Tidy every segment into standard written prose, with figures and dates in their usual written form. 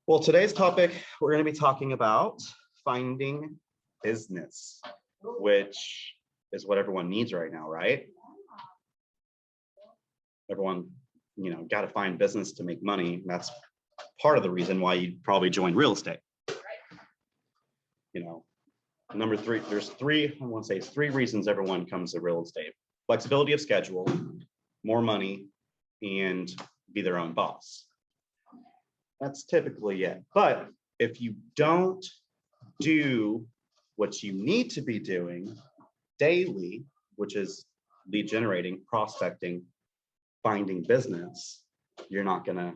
Well, today's topic, we're going to be talking about finding business, which is what everyone needs right now, right? Everyone, got to find business to make money. That's part of the reason why you probably join real estate. Number three, there's three reasons everyone comes to real estate: flexibility of schedule, more money, and be their own boss. That's typically it. But if you don't do what you need to be doing daily, which is lead generating, prospecting, finding business, you're not gonna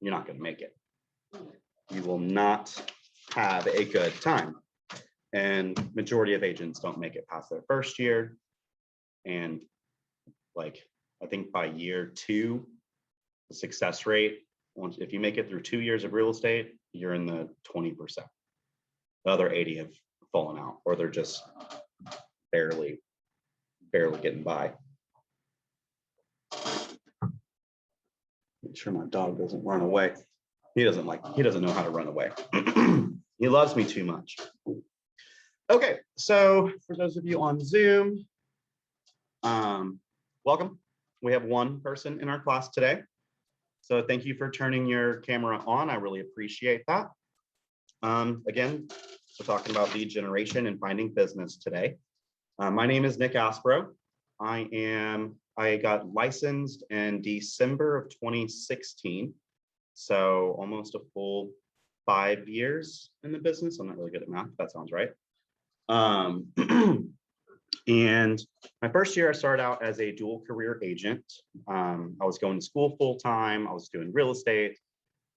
make it. You will not have a good time. And majority of agents don't make it past their first year. And I think by year 2, the success rate, if you make it through 2 years of real estate, you're in the 20%. The other 80 have fallen out, or they're just barely getting by. Make sure my dog doesn't run away. He doesn't know how to run away. He loves me too much. Okay, so for those of you on Zoom, welcome. We have one person in our class today. So thank you for turning your camera on. I really appreciate that. Again, we're talking about lead generation and finding business today. My name is Nick Aspero. I got licensed in December of 2016. So almost a full 5 years in the business. I'm not really good at math. That sounds right. And my first year, I started out as a dual career agent. I was going to school full time. I was doing real estate,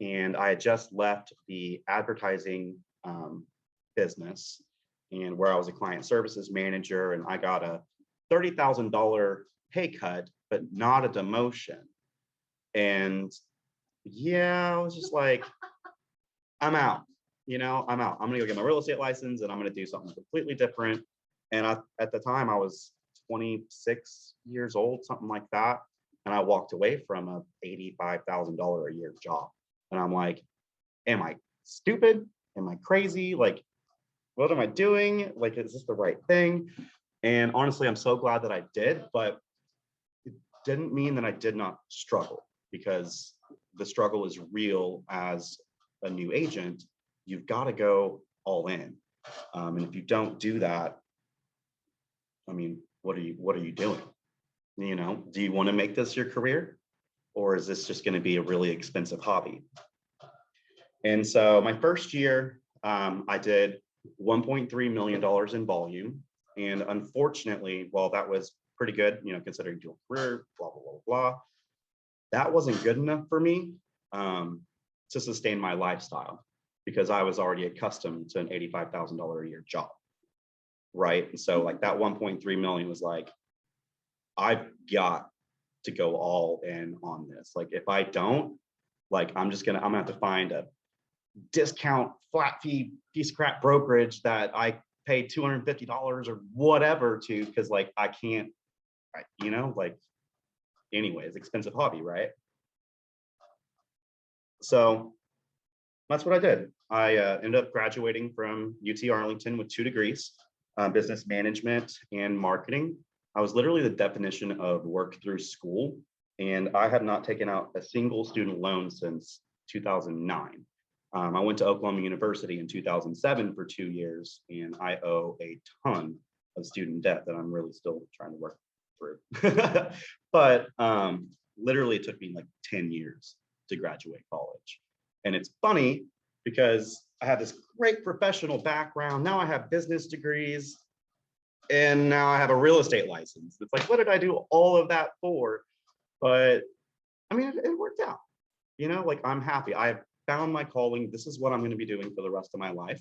and I had just left the advertising business, and where I was a client services manager, and I got a $30,000 pay cut, but not a demotion. And yeah, I was just like, I'm out. I'm out. I'm gonna go get my real estate license, and I'm gonna do something completely different. And at the time, I was 26 years old, something like that. And I walked away from a $85,000 a year job. And I'm like, am I stupid? Am I crazy? What am I doing? Is this the right thing? And honestly, I'm so glad that I did, but it didn't mean that I did not struggle, because the struggle is real as a new agent. You've got to go all in. And if you don't do that, what are you doing? Do you want to make this your career, or is this just going to be a really expensive hobby? And so my first year, I did $1.3 million in volume. And unfortunately, while that was pretty good, considering dual career, blah, blah, blah, blah, that wasn't good enough for me to sustain my lifestyle, because I was already accustomed to an $85,000 a year job. Right. And so that 1.3 million was I've got to go all in on this. If I don't, I'm gonna have to find a discount flat fee piece of crap brokerage that I pay $250 or whatever to, because I can't, anyways, expensive hobby, right? So that's what I did. I ended up graduating from UT Arlington with 2 degrees. Business management and marketing. I was literally the definition of work through school, and I have not taken out a single student loan since 2009. I went to Oklahoma University in 2007 for 2 years, and I owe a ton of student debt that I'm really still trying to work through. But literally it took me 10 years to graduate college. And it's funny because I have this great professional background. Now I have business degrees, and now I have a real estate license. It's what did I do all of that for? But it worked out. I'm happy. I have found my calling. This is what I'm going to be doing for the rest of my life.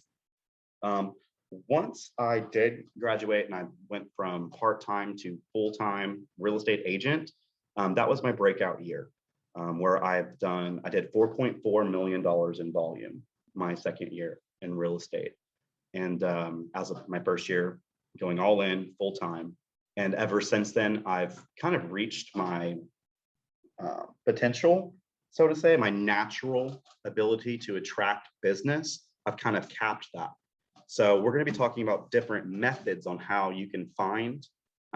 Once I did graduate and I went from part-time to full-time real estate agent, that was my breakout year, where I did $4.4 million in volume my second year in real estate. And as of my first year, going all in full time. And ever since then, I've kind of reached my potential so to say, my natural ability to attract business, I've kind of capped that. So we're going to be talking about different methods on how you can find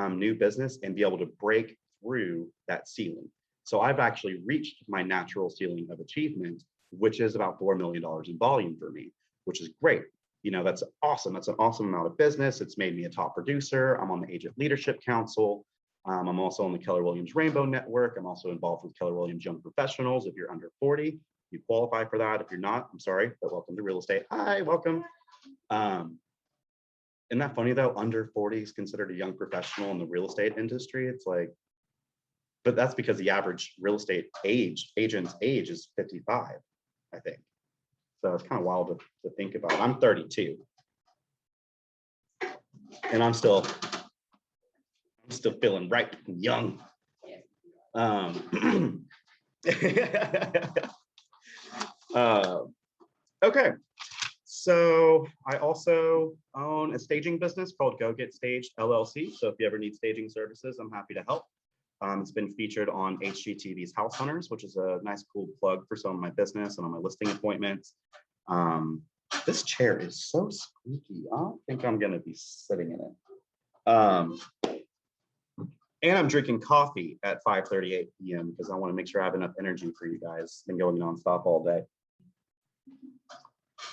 new business and be able to break through that ceiling. So I've actually reached my natural ceiling of achievement, which is about $4 million in volume for me, which is great. You know, that's awesome. That's an awesome amount of business. It's made me a top producer. I'm on the Agent Leadership Council. I'm also on the Keller Williams Rainbow Network. I'm also involved with Keller Williams Young Professionals. If you're under 40, you qualify for that. If you're not, I'm sorry, but welcome to real estate. Hi, welcome. Isn't that funny though? Under 40 is considered a young professional in the real estate industry. It's like, but that's because the average real estate agent's age is 55, I think. So it's kind of wild to think about. I'm 32. And I'm still feeling right and young. Okay, so I also own a staging business called Go Get Staged LLC. So if you ever need staging services, I'm happy to help. It's been featured on HGTV's House Hunters, which is a nice, cool plug for some of my business and on my listing appointments. This chair is so squeaky. I don't think I'm going to be sitting in it. And I'm drinking coffee at 5:38 p.m. because I want to make sure I have enough energy for you guys. Been going nonstop all day.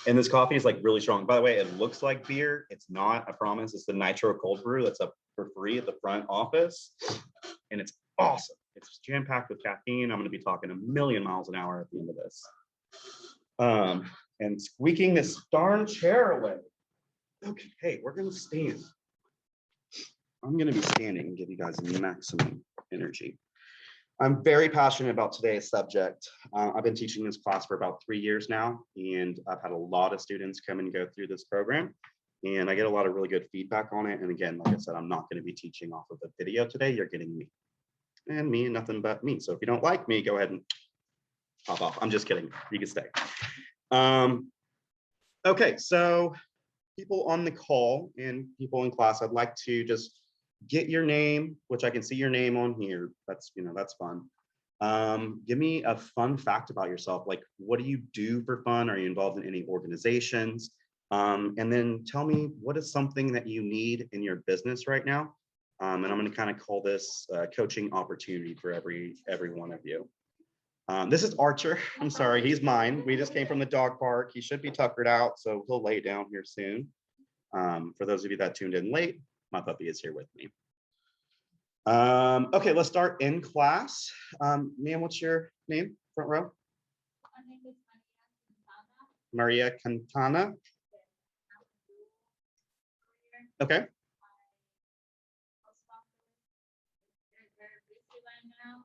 And this coffee is like really strong. By the way, it looks like beer. It's not, I promise. It's the Nitro Cold Brew that's up for free at the front office. And it's awesome. It's jam-packed with caffeine. I'm going to be talking a million miles an hour at the end of this. And squeaking this darn chair away. Okay, hey, we're going to stand. I'm going to be standing and give you guys maximum energy. I'm very passionate about today's subject. I've been teaching this class for about 3 years now, and I've had a lot of students come and go through this program, and I get a lot of really good feedback on it. And again, like I said, I'm not going to be teaching off of a video today. You're getting me and me and nothing but me. So if you don't like me, go ahead and pop off. I'm just kidding. You can stay. Okay, so people on the call and people in class, I'd like to just get your name, which I can see your name on here. That's, you know, that's fun. Give me a fun fact about yourself. Like, what do you do for fun? Are you involved in any organizations? And then tell me, what is something that you need in your business right now? And I'm going to kind of call this coaching opportunity for every one of you. This is Archer. I'm sorry, he's mine. We just came from the dog park. He should be tuckered out, so he'll lay down here soon. For those of you that tuned in late, my puppy is here with me. Okay, let's start in class. Ma'am, what's your name? Front row. My name is Maria Cantana. Okay. They're very busy right now,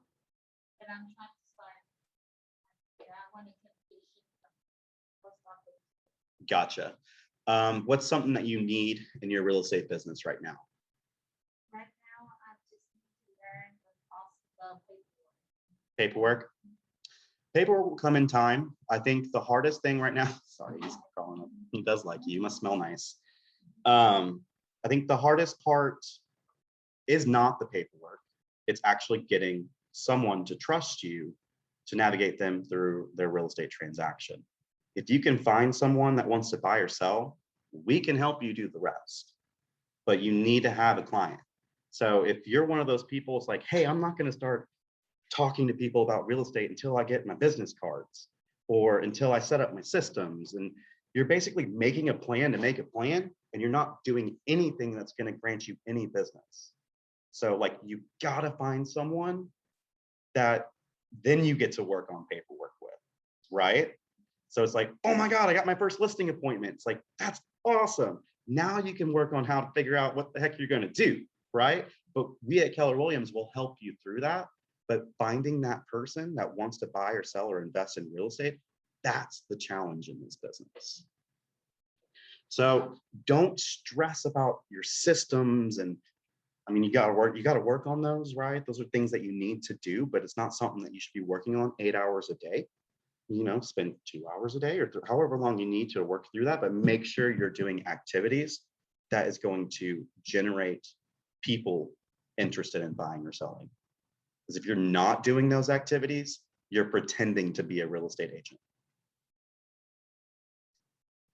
and I'm trying to start. Yeah, I want to communication post office. Gotcha. What's something that you need in your real estate business right now? Right now, I just need to learn the cost of Paperwork. Paperwork will come in time. I think the hardest thing right now, sorry, he's calling up. He does like you must smell nice. I think the hardest part is not the paperwork. It's actually getting someone to trust you to navigate them through their real estate transaction. If you can find someone that wants to buy or sell, we can help you do the rest, but you need to have a client. So if you're one of those people, it's like, hey, I'm not going to start talking to people about real estate until I get my business cards or until I set up my systems. And you're basically making a plan to make a plan, and you're not doing anything that's going to grant you any business. So like, you got to find someone that then you get to work on paperwork with, right? So it's like, oh my God, I got my first listing appointment. It's like, that's awesome. Now you can work on how to figure out what the heck you're going to do, right? But we at Keller Williams will help you through that. But finding that person that wants to buy or sell or invest in real estate, that's the challenge in this business. So don't stress about your systems. And I mean, you got to work on those, right? Those are things that you need to do, but it's not something that you should be working on 8 hours a day. You know, spend 2 hours a day or however long you need to work through that, but make sure you're doing activities that is going to generate people interested in buying or selling. Because if you're not doing those activities, you're pretending to be a real estate agent.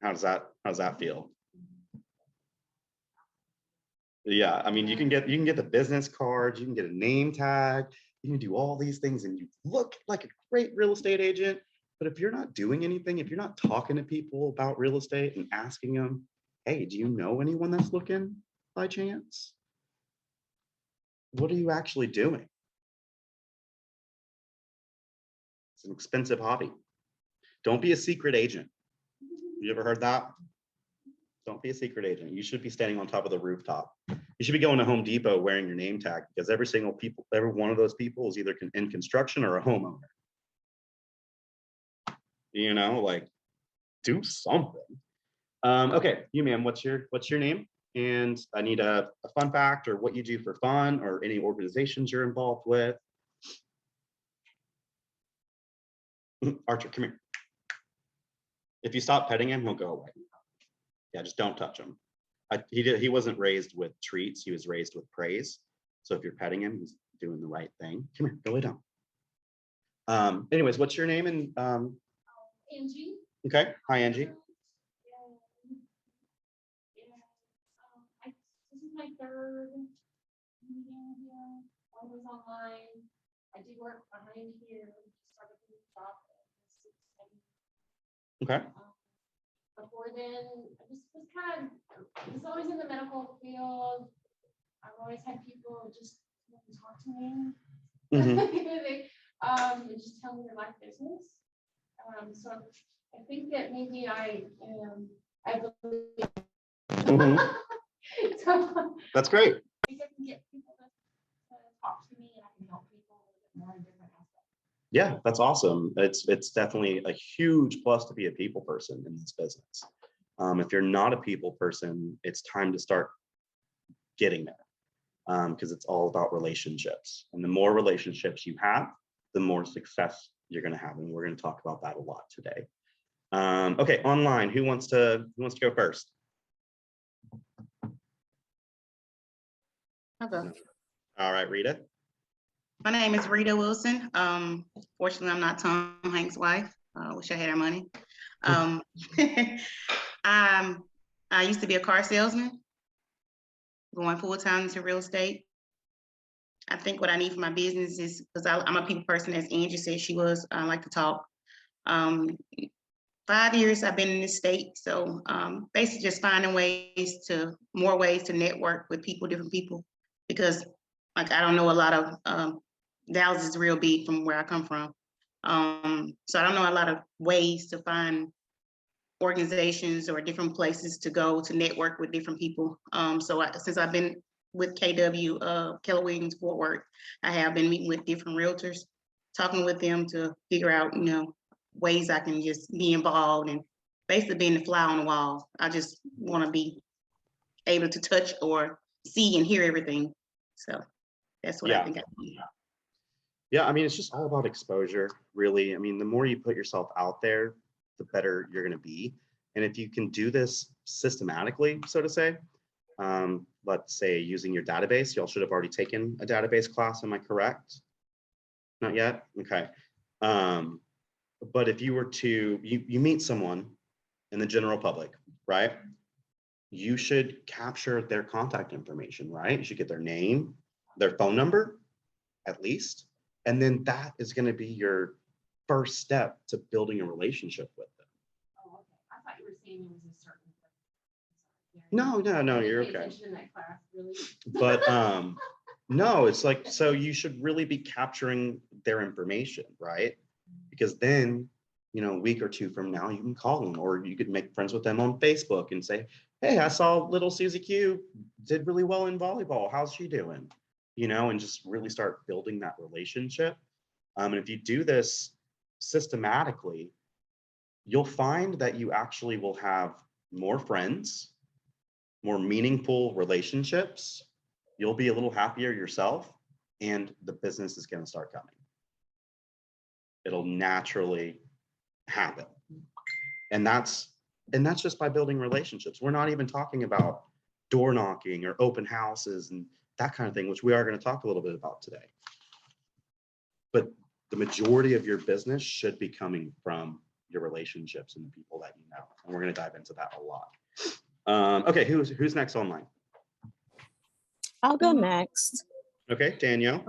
How does that feel? Yeah, I mean, you can get the business cards, you can get a name tag, you can do all these things, and you look like a great real estate agent. But if you're not doing anything, if you're not talking to people about real estate and asking them, hey, do you know anyone that's looking by chance? What are you actually doing? It's an expensive hobby. Don't be a secret agent. You ever heard that? Don't be a secret agent. You should be standing on top of the rooftop. You should be going to Home Depot wearing your name tag, because every one of those people is either in construction or a homeowner. You know, like, do something. Okay, you ma'am, what's your name? And I need a fun fact, or what you do for fun, or any organizations you're involved with. Archer, come here. If you stop petting him, he'll go away. Yeah, just don't touch him. He wasn't raised with treats, he was raised with praise. So if you're petting him, he's doing the right thing. Come here, go lay down. Anyways, what's your name? And Angie. okay, hi Angie. This is my third meeting here. One was online. I did work behind here. Started a new job. Okay. Before then, I just was always in the medical field. I've always had people just talk to me. And just tell me their life business. So I think that maybe I believe. So, that's great. I think I can get people to talk to me, and I can help people a little bit more in different aspects. Yeah, that's awesome. It's definitely a huge plus to be a people person in this business. If you're not a people person, it's time to start getting there, because it's all about relationships. And the more relationships you have, the more success you're going to have. And we're going to talk about that a lot today. Okay, online, who wants to go first? Okay. All right, Rita. My name is Rita Wilson. Fortunately, I'm not Tom Hanks' wife. Wish I had her money. I used to be a car salesman, going full-time into real estate. I think what I need for my business is, because I'm a people person, as Angie said she was, I like to talk. 5 years I've been in this state, so basically just finding more ways to network with people, different people, because like I don't know a lot of Dallas is real big from where I come from. So I don't know a lot of ways to find organizations or different places to go to network with different people. Since I've been with KW, Keller Williams Fort Worth, I have been meeting with different realtors, talking with them to figure out, ways I can just be involved and basically being the fly on the wall. I just want to be able to touch or see and hear everything. So that's what I think I need. Yeah, I mean, it's just all about exposure, really. I mean, the more you put yourself out there, the better you're going to be. And if you can do this systematically, so to say, let's say using your database, y'all should have already taken a database class. Am I correct? Not yet? Okay. But if you were to, you meet someone in the general public, right? You should capture their contact information, right? You should get their name, their phone number, at least. And then that is going to be your first step to building a relationship with them. Oh, okay. I thought you were saying it was a certain. No, you're okay. In that class, really? But no, it's like, so you should really be capturing their information, right? Because then, a week or two from now, you can call them, or you could make friends with them on Facebook and say, hey, I saw little Susie Q did really well in volleyball. How's she doing? And just really start building that relationship. And if you do this systematically, you'll find that you actually will have more friends, more meaningful relationships. You'll be a little happier yourself, and the business is going to start coming. It'll naturally happen. And that's just by building relationships. We're not even talking about door knocking or open houses and that kind of thing, which we are going to talk a little bit about today. But the majority of your business should be coming from your relationships and the people that you know. And we're going to dive into that a lot. Okay, who's next online? I'll go next. Okay, Danielle.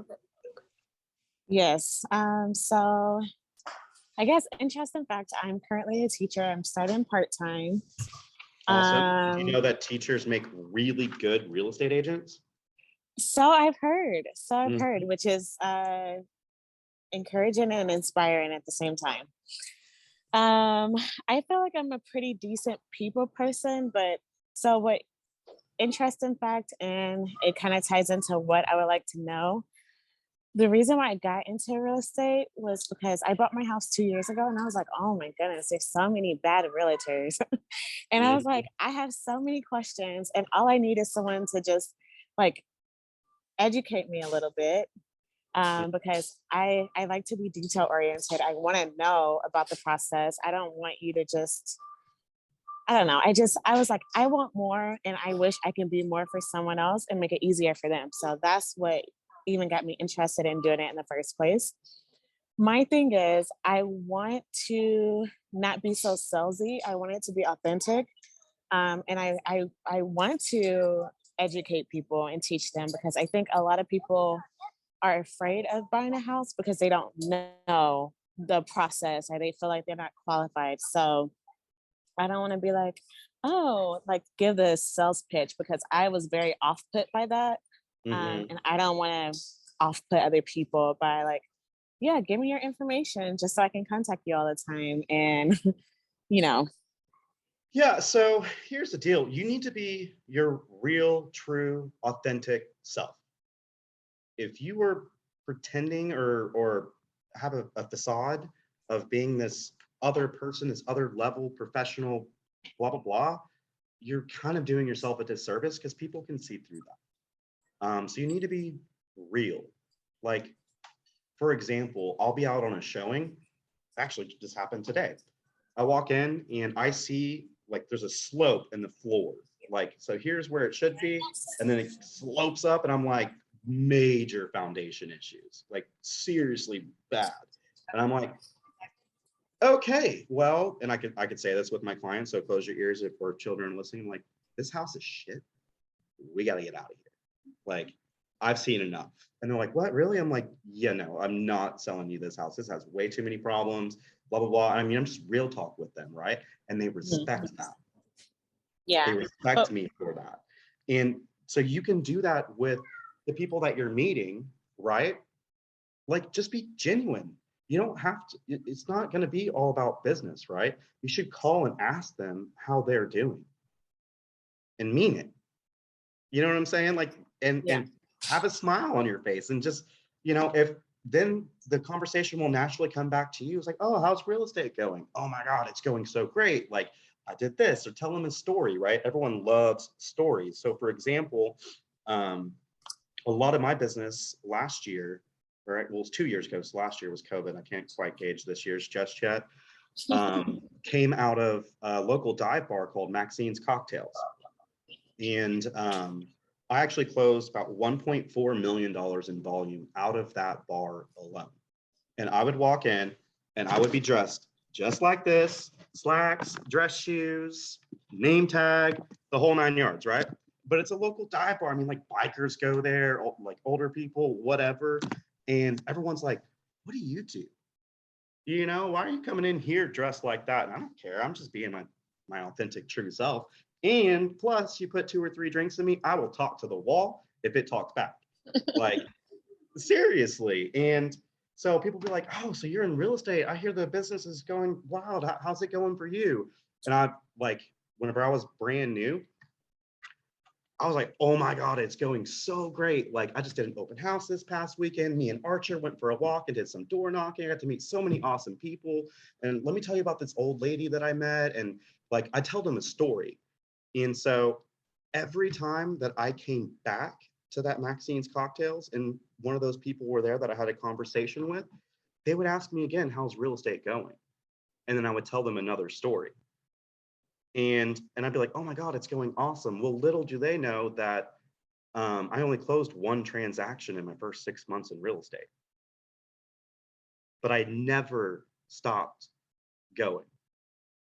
Yes. So I guess interesting fact, I'm currently a teacher. I'm starting part-time. Awesome. Do you know that teachers make really good real estate agents? So I've heard, Mhm. which is encouraging and inspiring at the same time. I feel like I'm a pretty decent people person, but so what interesting fact, and it kind of ties into what I would like to know. The reason why I got into real estate was because I bought my house 2 years ago and I was like, oh my goodness, there's so many bad realtors. And I was Mhm. like, I have so many questions and all I need is someone to just like educate me a little bit. Because I like to be detail oriented. I want to know about the process. I don't want you to just, I don't know. I was like, I want more and I wish I can be more for someone else and make it easier for them. So that's what even got me interested in doing it in the first place. My thing is, I want to not be so salesy. I want it to be authentic. And I want to educate people and teach them because I think a lot of people are afraid of buying a house because they don't know the process or they feel like they're not qualified. So I don't want to be like, oh, like give the sales pitch because I was very off put by that. Mhm. And I don't want to off put other people by like, yeah, give me your information just so I can contact you all the time. And, you know, Yeah, so here's the deal. You need to be your real, true, authentic self. If you were pretending or have a facade of being this other person, this other level professional, blah, blah, blah, you're kind of doing yourself a disservice because people can see through that. So you need to be real. Like, for example, I'll be out on a showing. Actually, just happened today. I walk in and I see like there's a slope in the floor. Like, so here's where it should be. And then it slopes up, and I'm like, major foundation issues, like seriously bad. And I'm like, okay, well, and I could say this with my clients, so close your ears if we're children listening, like, this house is shit. We got to get out of here. Like, I've seen enough. And they're like, what, really? I'm like, yeah, no, I'm not selling you this house. This has way too many problems, blah, blah, blah. I mean, I'm just real talk with them, right? And they respect that. They yeah. respect But me for that. And so you can do that with the people that you're meeting, right? Like, just be genuine. You don't have to, it's not going to be all about business, right? You should call and ask them how they're doing and mean it. You know what I'm saying? Like, yeah. and have a smile on your face and just, if then the conversation will naturally come back to you. It's like, oh, how's real estate going? Oh my God, it's going so great. Like, I did this, or tell them a story, right? Everyone loves stories. So for example, a lot of my business last year, right? Well, it was 2 years ago. So last year was COVID. I can't quite gauge this year's just yet. Came out of a local dive bar called Maxine's Cocktails. And I actually closed about $1.4 million in volume out of that bar alone. And I would walk in and I would be dressed just like this, slacks, dress shoes, name tag, the whole 9 yards, right? But it's a local dive bar. I mean, like, bikers go there, like older people, whatever. And everyone's like, what do you do? Why are you coming in here dressed like that? And I don't care. I'm just being my authentic, true self. And plus, you put 2 or 3 drinks in me, I will talk to the wall if it talks back. Like, seriously. And so people be like, oh, so you're in real estate. I hear the business is going wild. How's it going for you? And I, like, whenever I was brand new, I was like, oh my God, it's going so great. Like, I just did an open house this past weekend. Me and Archer went for a walk and did some door knocking. I got to meet so many awesome people. And let me tell you about this old lady that I met. And like, I tell them a story. And so every time that I came back to that Maxine's Cocktails and one of those people were there that I had a conversation with, they would ask me again, how's real estate going? And then I would tell them another story. And I'd be like, oh my God, it's going awesome. Well, little do they know that I only closed 1 transaction in my first 6 months in real estate. but I never stopped going.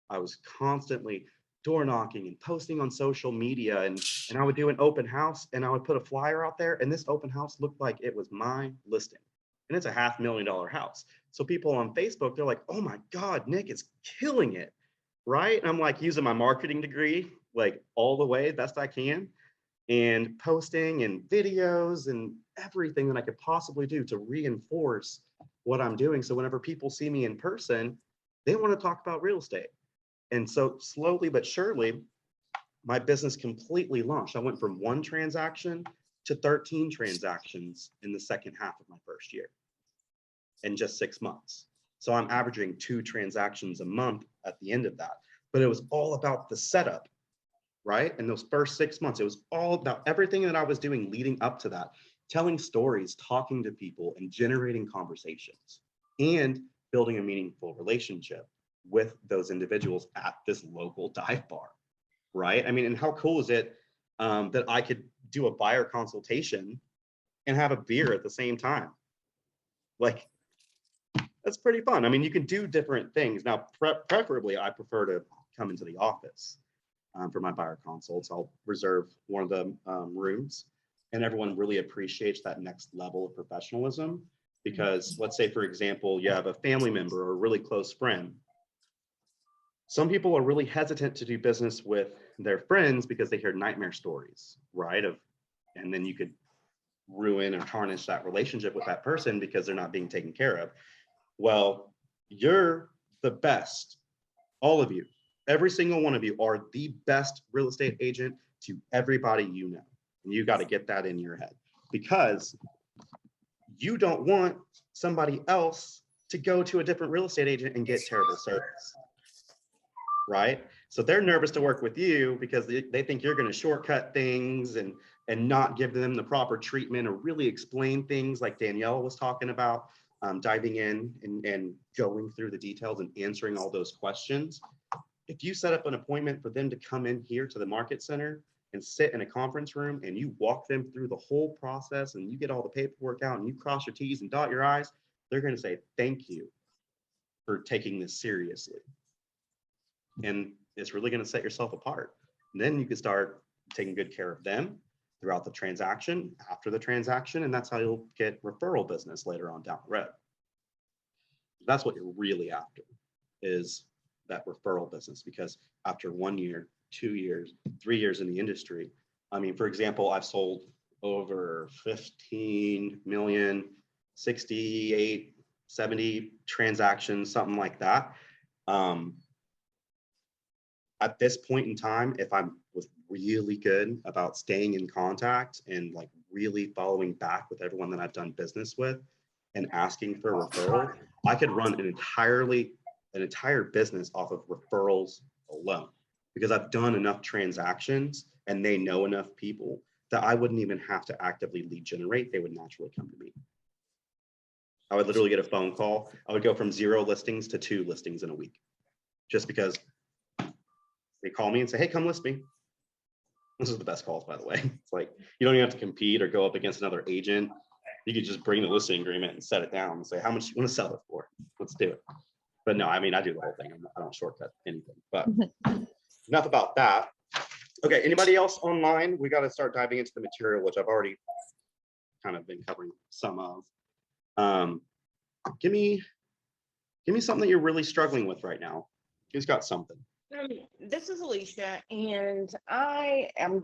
I was constantly door knocking and posting on social media, and I would do an open house and I would put a flyer out there, and this open house looked like it was my listing. And it's a $500,000 house. So people on Facebook, they're like, oh my God, Nick is killing it. Right. And I'm like using my marketing degree, like all the way best I can, and posting and videos and everything that I could possibly do to reinforce what I'm doing. So whenever people see me in person, they want to talk about real estate. And so slowly but surely, my business completely launched. I went from 1 transaction to 13 transactions in the second half of my first year in just 6 months. So I'm averaging 2 transactions a month at the end of that. But it was all about the setup, right? In those first 6 months, it was all about everything that I was doing leading up to that, telling stories, talking to people, and generating conversations, and building a meaningful relationship with those individuals at this local dive bar, right? I mean, and how cool is it that I could do a buyer consultation and have a beer at the same time? Like, that's pretty fun. I mean, you can do different things. Now, preferably, I prefer to come into the office for my buyer consults. I'll reserve one of the rooms, and everyone really appreciates that next level of professionalism. Because let's say, for example, you have a family member or a really close friend. Some people are really hesitant to do business with their friends because they hear nightmare stories, right? And then you could ruin or tarnish that relationship with that person because they're not being taken care of. Well, you're the best. All of you, every single one of you are the best real estate agent to everybody you know. And you got to get that in your head, because you don't want somebody else to go to a different real estate agent and get terrible service, right? So they're nervous to work with you because they think you're going to shortcut things and not give them the proper treatment or really explain things like Danielle was talking about, diving in and going through the details and answering all those questions. If you set up an appointment for them to come in here to the market center and sit in a conference room and you walk them through the whole process and you get all the paperwork out and you cross your T's and dot your I's, they're going to say, thank you for taking this seriously. And it's really going to set yourself apart. And then you can start taking good care of them throughout the transaction, after the transaction, and that's how you'll get referral business later on down the road. That's what you're really after, is that referral business, because after 1 year, 2 years, 3 years in the industry, I mean, for example, I've sold over 15 million, 68, 70 transactions, something like that. At this point in time, if I was really good about staying in contact and like really following back with everyone that I've done business with and asking for a referral, I could run an entire business off of referrals alone, because I've done enough transactions and they know enough people that I wouldn't even have to actively lead generate. They would naturally come to me. I would literally get a phone call. I would go from 0 listings to 2 listings in a week, just because they call me and say, hey, come list me. This is the best calls, by the way. It's like, you don't even have to compete or go up against another agent. You could just bring the listing agreement and set it down and say, how much you want to sell it for? Let's do it. But no, I mean, I do the whole thing. I don't shortcut anything, but enough about that. Okay, anybody else online? We got to start diving into the material, which I've already kind of been covering some of. Give me something that you're really struggling with right now. Who's got something? This is Alicia, and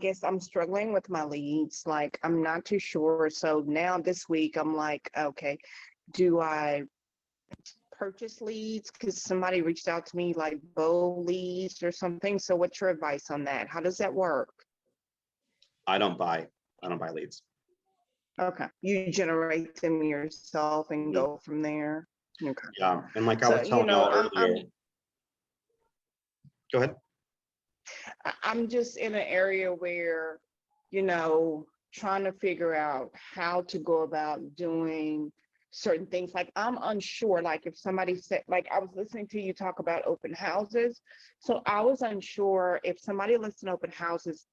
guess I'm struggling with my leads. Like, I'm not too sure. So now this week, I'm like, okay, do I purchase leads? Because somebody reached out to me like bow leads or something. So what's your advice on that? How does that work? I don't buy leads. Okay, you generate them yourself and go from there. Okay. Yeah, and like I was telling you earlier. Go ahead. I'm just in an area where, trying to figure out how to go about doing certain things. Like, I'm unsure, like if somebody said, like I was listening to you talk about open houses. So I was unsure if somebody listened to open houses,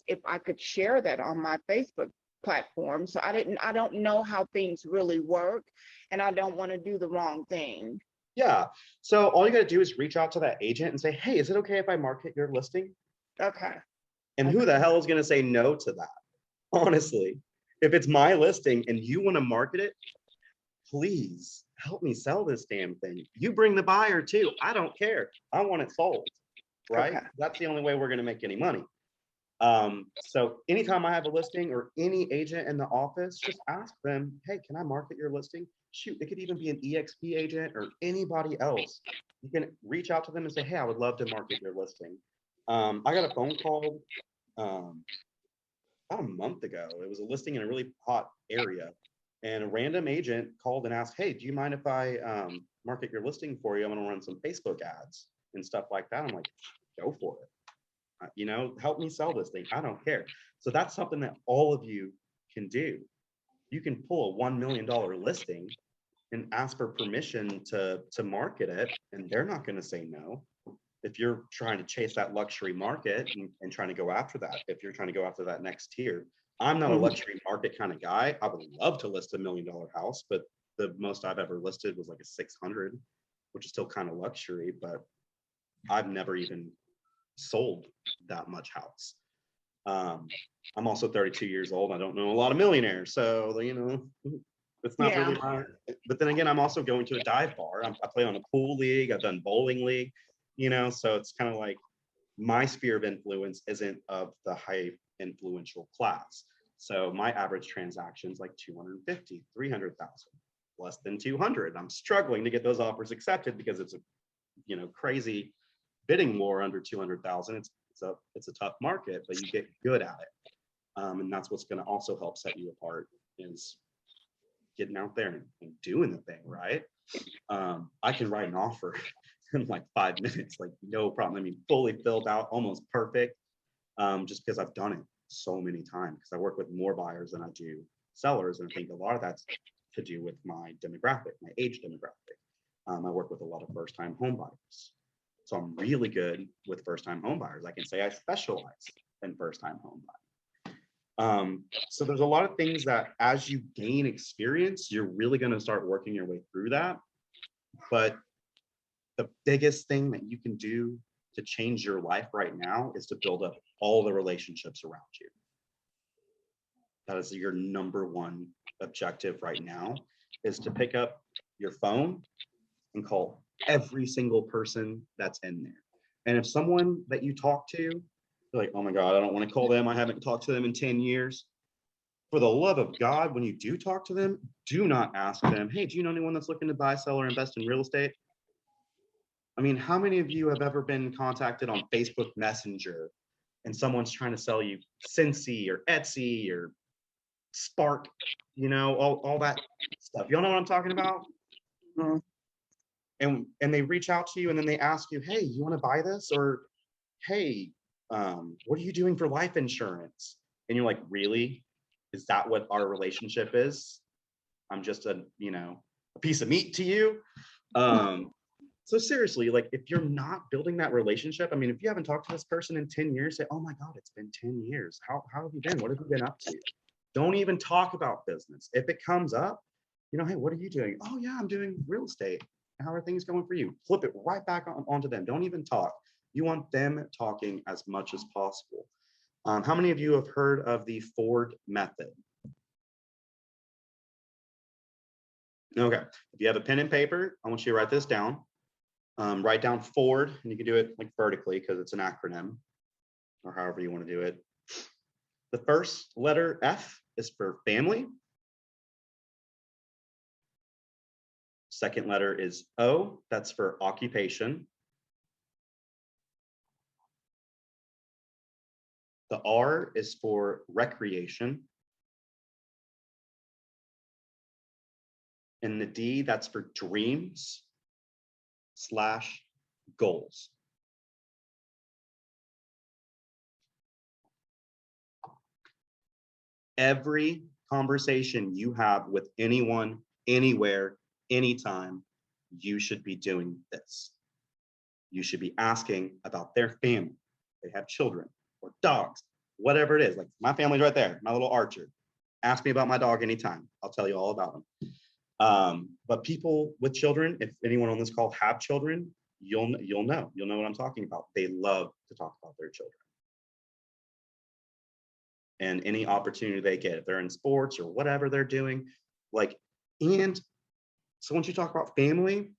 if I could share that on my Facebook platform. So I don't know how things really work. and I don't want to do the wrong thing. Yeah. So all you got to do is reach out to that agent and say, hey, is it okay if I market your listing? Okay. And who the hell is going to say no to that? Honestly, if it's my listing and you want to market it, please help me sell this damn thing. You bring the buyer too. I don't care. I want it sold, right? Okay. That's the only way we're going to make any money. So anytime I have a listing or any agent in the office, just ask them, hey, can I market your listing? Shoot, it could even be an EXP agent or anybody else. You can reach out to them and say, hey, I would love to market your listing. I got a phone call about a month ago. It was a listing in a really hot area. And a random agent called and asked, hey, do you mind if I market your listing for you? I'm going to run some Facebook ads and stuff like that. I'm like, go for it. You know, help me sell this thing. I don't care. So that's something that all of you can do. You can pull a $1 million listing and ask for permission to market it, and they're not going to say no. If you're trying to chase that luxury market and trying to go after that, if you're trying to go after that next tier, I'm not a luxury market kind of guy. I would love to list $1 million house, but the most I've ever listed was like a 600, which is still kind of luxury, but I've never even sold that much house. I'm also 32 years old. I don't know a lot of millionaires, so you know, it's not really my. But then again, I'm also going to a dive bar. I play on a pool league. I've done bowling league. You know, so it's kind of like my sphere of influence isn't of the high influential class. So my average transactions like 250, 300,000, less than 200. I'm struggling to get those offers accepted because it's a, you know, crazy bidding war under 200,000. It's a tough market, but you get good at it. And that's what's going to also help set you apart is getting out there and doing the thing, right? I can write an offer in like 5 minutes, like no problem. I mean, fully filled out, almost perfect, just because I've done it so many times because I work with more buyers than I do sellers. And I think a lot of that's to do with my demographic, my age demographic. I work with a lot of first-time home buyers. So I'm really good with first-time home buyers. I can say I specialize in first-time home buyers. So there's a lot of things that as you gain experience, you're really going to start working your way through that. But the biggest thing that you can do to change your life right now is to build up all the relationships around you. That is your number one objective right now, is to pick up your phone and call every single person that's in there. And if someone that you talk to, you're like, oh my God, I don't want to call them. I haven't talked to them in 10 years. For the love of God, when you do talk to them, do not ask them, hey, do you know anyone that's looking to buy, sell, or invest in real estate? I mean, how many of you have ever been contacted on Facebook Messenger and someone's trying to sell you Cincy or Etsy or Spark, you know, all that stuff. Y'all know what I'm talking about? Mhm. And they reach out to you and then they ask you, hey, you want to buy this? Or, hey, what are you doing for life insurance? And you're like, really? Is that what our relationship is? I'm just a piece of meat to you. So seriously, like if you're not building that relationship, I mean, if you haven't talked to this person in 10 years, say, oh my God, it's been 10 years. How have you been? What have you been up to? Don't even talk about business. If it comes up, you know, hey, what are you doing? Oh yeah, I'm doing real estate. How are things going for you? Flip it right back onto them. Don't even talk. You want them talking as much as possible. How many of you have heard of the Ford method? Okay, if you have a pen and paper, I want you to write this down. Write down Ford, and you can do it like vertically because it's an acronym, or however you want to do it. The first letter F is for family. Second letter is O, that's for occupation. The R is for recreation. And the D, that's for dreams / goals. Every conversation you have with anyone, anywhere, anytime, you should be doing this. You should be asking about their family. They have children or dogs, whatever it is. Like my family's right there, my little Archer. Ask me about my dog anytime. I'll tell you all about him. But people with children, if anyone on this call have children, you'll know what I'm talking about. They love to talk about their children. And any opportunity they get, if they're in sports or whatever they're doing, like, and so once you talk about family,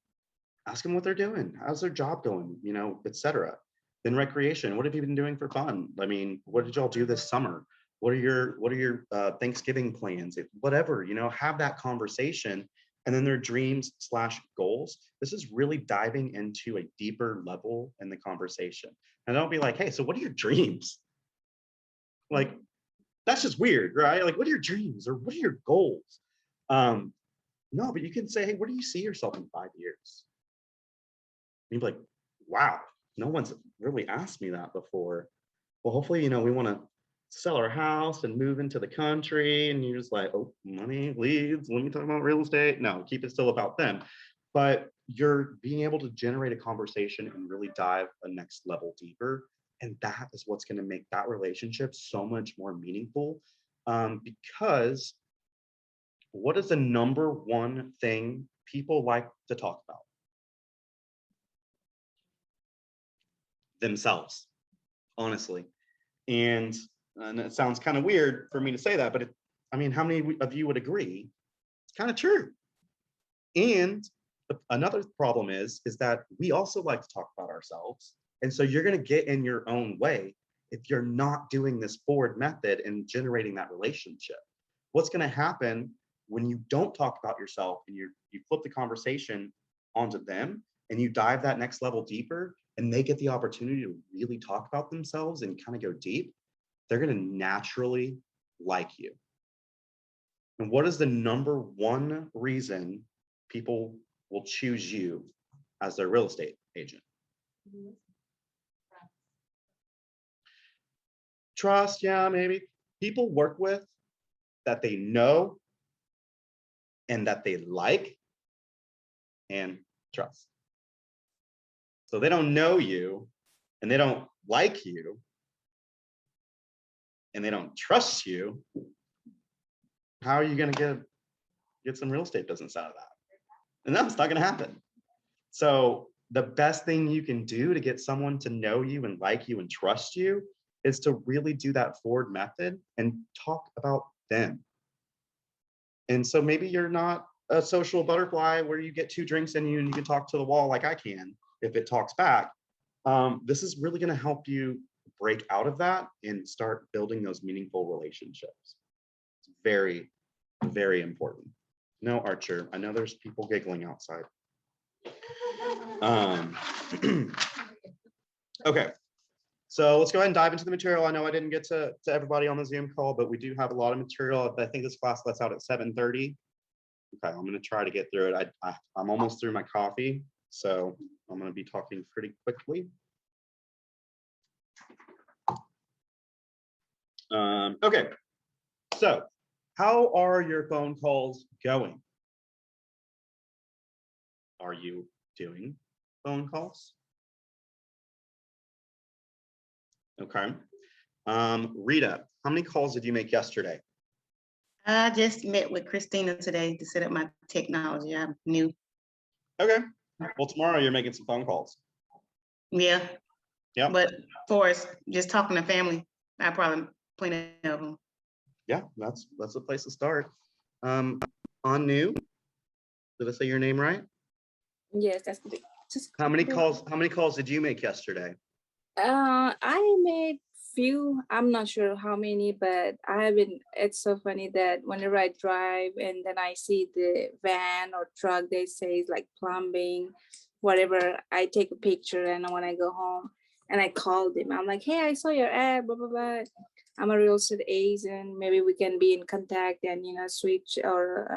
ask them what they're doing. How's their job going, you know, etc. Then recreation, what have you been doing for fun? I mean, what did y'all do this summer? What are your Thanksgiving plans? Whatever, you know, have that conversation. And then their dreams / goals. This is really diving into a deeper level in the conversation. And don't be like, hey, so what are your dreams? Like, that's just weird, right? Like, what are your dreams or what are your goals? No, but you can say, hey, where do you see yourself in 5 years? And you'd be like, wow, no one's really asked me that before. Well, hopefully, you know, we want to sell our house and move into the country. And you're just like, oh, money, leads, let me talk about real estate. No, keep it still about them. But you're being able to generate a conversation and really dive a next level deeper. And that is what's going to make that relationship so much more meaningful. Because what is the number one thing people like to talk about? Themselves, honestly. And it sounds kind of weird for me to say that, but I mean, how many of you would agree? It's kind of true. And another problem is that we also like to talk about ourselves. And so you're going to get in your own way if you're not doing this forward method and generating that relationship. What's going to happen when you don't talk about yourself and you flip the conversation onto them and you dive that next level deeper and they get the opportunity to really talk about themselves and kind of go deep, they're going to naturally like you. And what is the number one reason people will choose you as their real estate agent? Trust, yeah, maybe. People work with that they know and that they like and trust. So they don't know you and they don't like you and they don't trust you. How are you going to get some real estate business out of that? And that's not going to happen. So the best thing you can do to get someone to know you and like you and trust you is to really do that forward method and talk about them. And so maybe you're not a social butterfly where you get 2 drinks in you and you can talk to the wall like I can if it talks back. This is really going to help you break out of that and start building those meaningful relationships. It's very, very important. No, Archer, I know there's people giggling outside. Okay, so let's go ahead and dive into the material. I know I didn't get to everybody on the Zoom call, but we do have a lot of material. I think this class lets out at 7:30. Okay, I'm going to try to get through it. I'm almost through my coffee, so I'm going to be talking pretty quickly. Okay, so how are your phone calls going? Are you doing phone calls? Okay. Rita, how many calls did you make yesterday? I just met with Christina today to set up my technology. I'm new. Okay. Well, tomorrow you're making some phone calls. Yeah. Yeah. But for us, just talking to family, I probably plenty of them. Yeah, that's a place to start. On new, did I say your name right? Yes, that's just How many calls did you make yesterday? I made few. I'm not sure how many, but I haven't. It's so funny that whenever I drive and then I see the van or truck, they say it's like plumbing, whatever. I take a picture and when I go home and I call them, I'm like, hey, I saw your ad, blah blah blah. I'm a real estate agent. Maybe we can be in contact and switch or.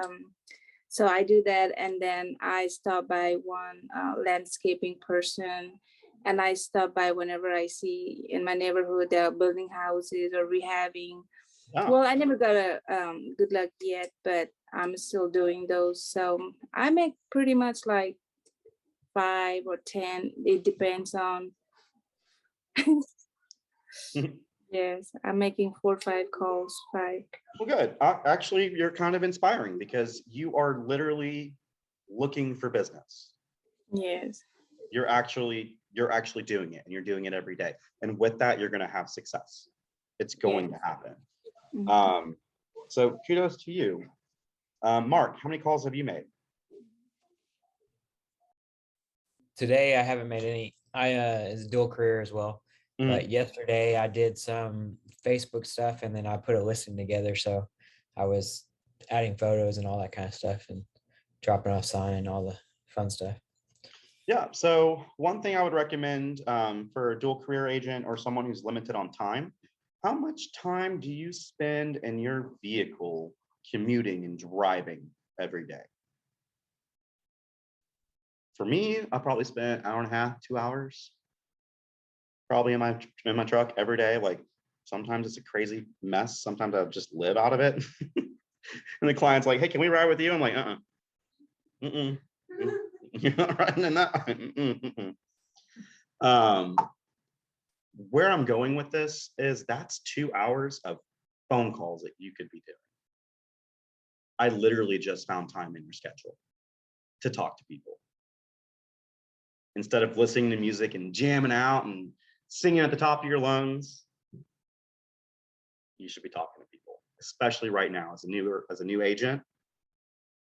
So I do that, and then I stop by one landscaping person, and I stop by whenever I see in my neighborhood they're building houses or rehabbing. Oh. Well, I never got a good luck yet, but I'm still doing those. So I make pretty much like 5 or 10. It depends on. Yes, I'm making 4 or 5 calls, 5. Well, good. Actually, you're kind of inspiring because you are literally looking for business. Yes. You're actually doing it, and you're doing it every day. And with that, you're going to have success. It's going to happen. Mhm. So kudos to you. Mark, how many calls have you made? Today I haven't made any. I is a dual career as well. But yesterday I did some Facebook stuff and then I put a listing together. So I was adding photos and all that kind of stuff and dropping off sign and all the fun stuff. Yeah. So one thing I would recommend for a dual career agent or someone who's limited on time, how much time do you spend in your vehicle commuting and driving every day? For me, I probably spent an hour and a half, 2 hours, probably in my truck every day. Like sometimes it's a crazy mess. Sometimes I just live out of it. And the client's like, "Hey, can we ride with you?" I'm like, "You're not riding in that." Where I'm going with this is that's 2 hours of phone calls that you could be doing. I literally just found time in your schedule to talk to people. Instead of listening to music and jamming out and singing at the top of your lungs, you should be talking to people, especially right now as a new agent.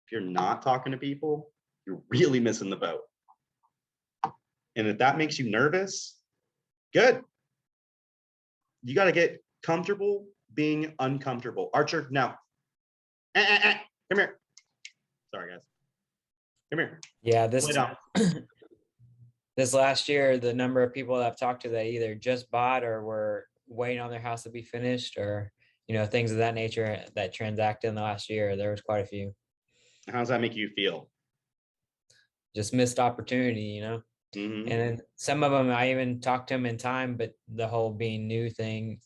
If you're not talking to people, you're really missing the boat. And if that makes you nervous, good. You got to get comfortable being uncomfortable. Archer, no. Come here. Sorry, guys. Come here. Yeah, Lay down. this last year, the number of people that I've talked to that either just bought or were waiting on their house to be finished or, things of that nature that transacted in the last year, there was quite a few. How does that make you feel? Just missed opportunity, Mhm. And then some of them, I even talked to them in time, but the whole being new thing,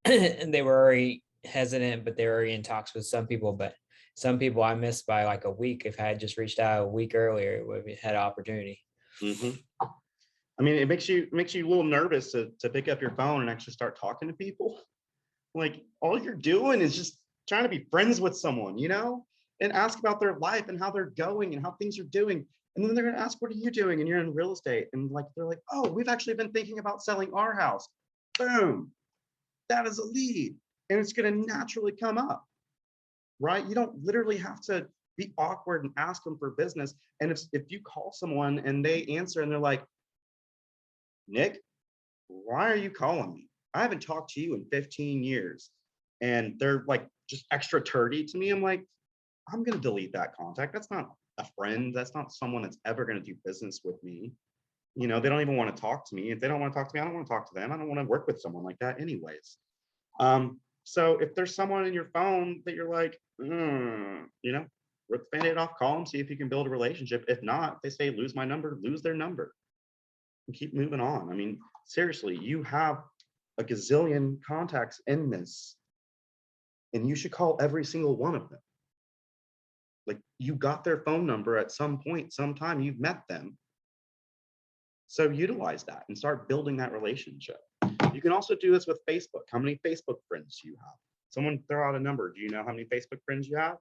they were already hesitant, but they were already in talks with some people. But some people I missed by like a week. If I had just reached out a week earlier, it would have had opportunity. Mhm. I mean, it makes you a little nervous to pick up your phone and actually start talking to people. Like all you're doing is just trying to be friends with someone, and ask about their life and how they're going and how things are doing. And then they're going to ask, "What are you doing?" And you're in real estate. And they're like, "Oh, we've actually been thinking about selling our house." Boom. That is a lead. And it's going to naturally come up, right? You don't literally have to be awkward and ask them for business. And if you call someone and they answer and they're like, "Nick, why are you calling me? I haven't talked to you in 15 years. And they're like just extra turdy to me. I'm like, I'm going to delete that contact. That's not a friend. That's not someone that's ever going to do business with me. They don't even want to talk to me. If they don't want to talk to me, I don't want to talk to them. I don't want to work with someone like that anyways. So if there's someone in your phone that you're like, rip the Band-Aid off, call them, see if you can build a relationship. If not, they say, lose my number, lose their number. And keep moving on. I mean, seriously, you have a gazillion contacts in this, and you should call every single one of them. Like you got their phone number at some point, sometime you've met them. So utilize that and start building that relationship. You can also do this with Facebook. How many Facebook friends do you have? Someone throw out a number. Do you know how many Facebook friends you have?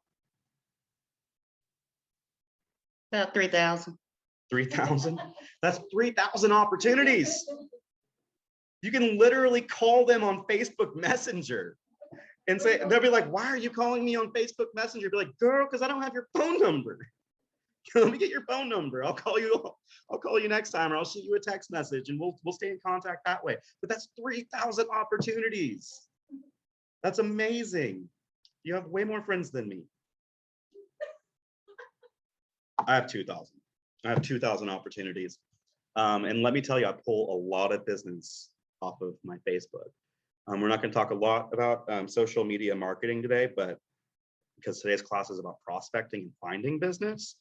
About 3,000. 3,000? That's 3,000 opportunities. You can literally call them on Facebook Messenger and say, they'll be like, "Why are you calling me on Facebook Messenger?" Be like, "Girl, because I don't have your phone number." Let me get your phone number. I'll call you next time, or I'll shoot you a text message and we'll stay in contact that way. But that's 3,000 opportunities. That's amazing. You have way more friends than me. I have 2,000. I have 2,000 opportunities. And let me tell you, I pull a lot of business off of my Facebook. We're not going to talk a lot about social media marketing today, but because today's class is about prospecting and finding business.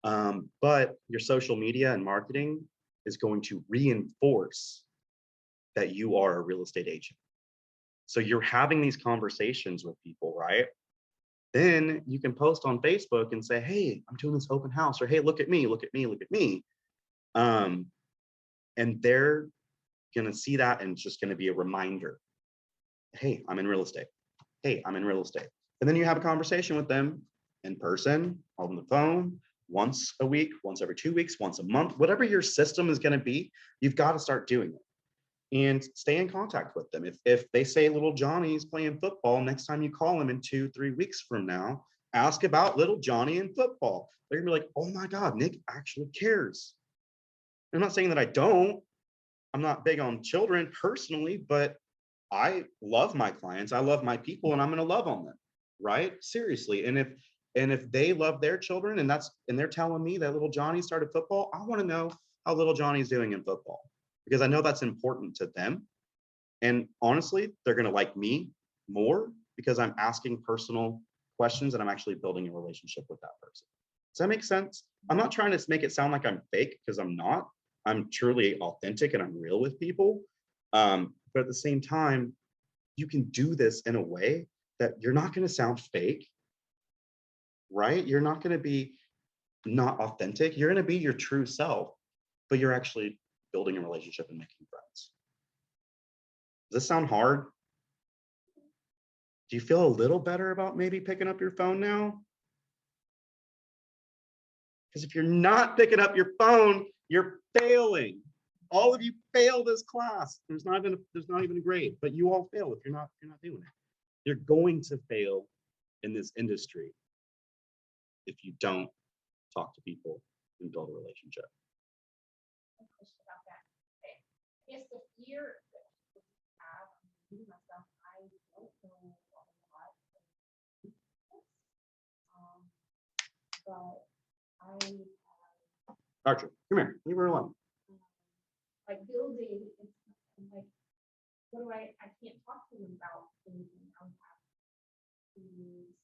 But your social media and marketing is going to reinforce that you are a real estate agent. So you're having these conversations with people, right? Then you can post on Facebook and say, "Hey, I'm doing this open house," or "Hey, look at me, look at me, look at me." And they're going to see that, and it's just going to be a reminder hey, I'm in real estate. Hey, I'm in real estate. And then you have a conversation with them in person, on the phone, once a week, once every 2 weeks, once a month, whatever your system is going to be, you've got to start doing it and stay in contact with them. If they say little Johnny's playing football, next time you call him in 2-3 weeks from now, ask about little Johnny in football. They're gonna be like, oh my God, Nick actually cares. I'm not saying that I don't. I'm not big on children personally, but I love my clients. I love my people, and I'm gonna love on them, right? Seriously. And if they love their children and they're telling me that little Johnny started football, I want to know how little Johnny's doing in football, because I know that's important to them. And honestly, they're gonna like me more because I'm asking personal questions and I'm actually building a relationship with that person. Does that make sense? I'm not trying to make it sound like I'm fake, because I'm not. I'm truly authentic and I'm real with people. But at the same time, you can do this in a way that you're not going to sound fake, right? You're not going to be not authentic. You're going to be your true self, but you're actually building a relationship and making friends. Does this sound hard? Do you feel a little better about maybe picking up your phone now? Because if you're not picking up your phone, you're failing. All of you fail this class. There's not even a grade, but you all fail if you're not doing it. You're going to fail in this industry if you don't talk to people and build a relationship. Question about that. Okay. I guess the fear that people have, me myself, I don't know a lot. But I Archer, come here. Leave her alone. like building, it's like, what do I can't talk to them about anything. I would have to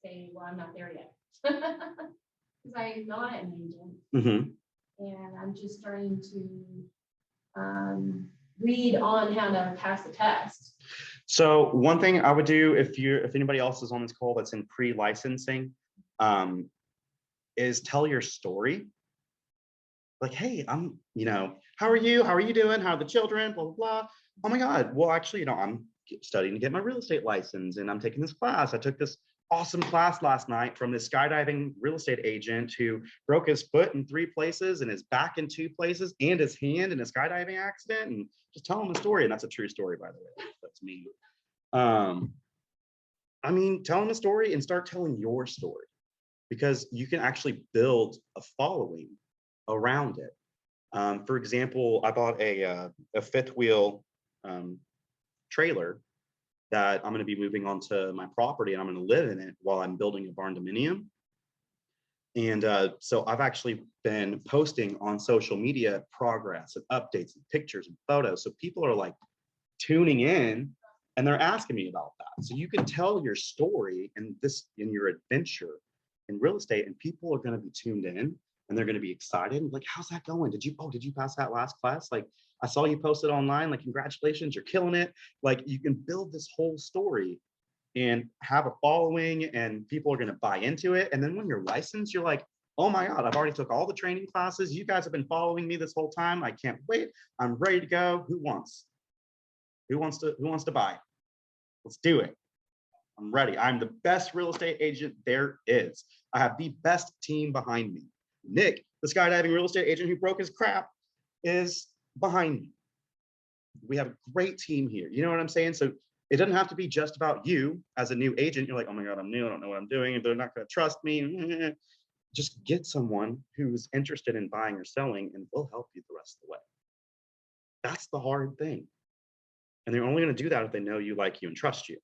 say, well, I'm not there yet. Because I'm not an agent. Mm-hmm. And I'm just starting to read on how to pass the test. So one thing I would do if anybody else is on this call that's in pre-licensing, is tell your story. Like, hey, how are you? How are you doing? How are the children? Blah, blah, blah. Oh my God. Well, actually, I'm studying to get my real estate license and I'm taking this class. I took this awesome class last night from this skydiving real estate agent who broke his foot in 3 places and his back in 2 places and his hand in a skydiving accident, and just tell him the story. And that's a true story, by the way. That's me. Tell him a story and start telling your story, because you can actually build a following around it. For example, I bought a 5th wheel trailer that I'm going to be moving onto my property, and I'm going to live in it while I'm building a barn dominium. And so I've actually been posting on social media progress and updates and pictures and photos. So people are like tuning in and they're asking me about that. So you can tell your story in your adventure in real estate, and people are going to be tuned in and they're going to be excited. Like, how's that going? Did you pass that last class? Like, I saw you posted online, like, congratulations, you're killing it. Like, you can build this whole story and have a following, and people are going to buy into it. And then when you're licensed, you're like, oh my God, I've already took all the training classes. You guys have been following me this whole time. I can't wait. I'm ready to go. Who wants to buy? Let's do it. I'm ready. I'm the best real estate agent there is. I have the best team behind me. Nick, the skydiving real estate agent who broke his crap, is behind me. We have a great team here. You know what I'm saying? So it doesn't have to be just about you as a new agent. You're like, oh my God, I'm new. I don't know what I'm doing. And they're not going to trust me. Just get someone who's interested in buying or selling, and we'll help you the rest of the way. That's the hard thing. And they're only going to do that if they know you, like you, and trust you.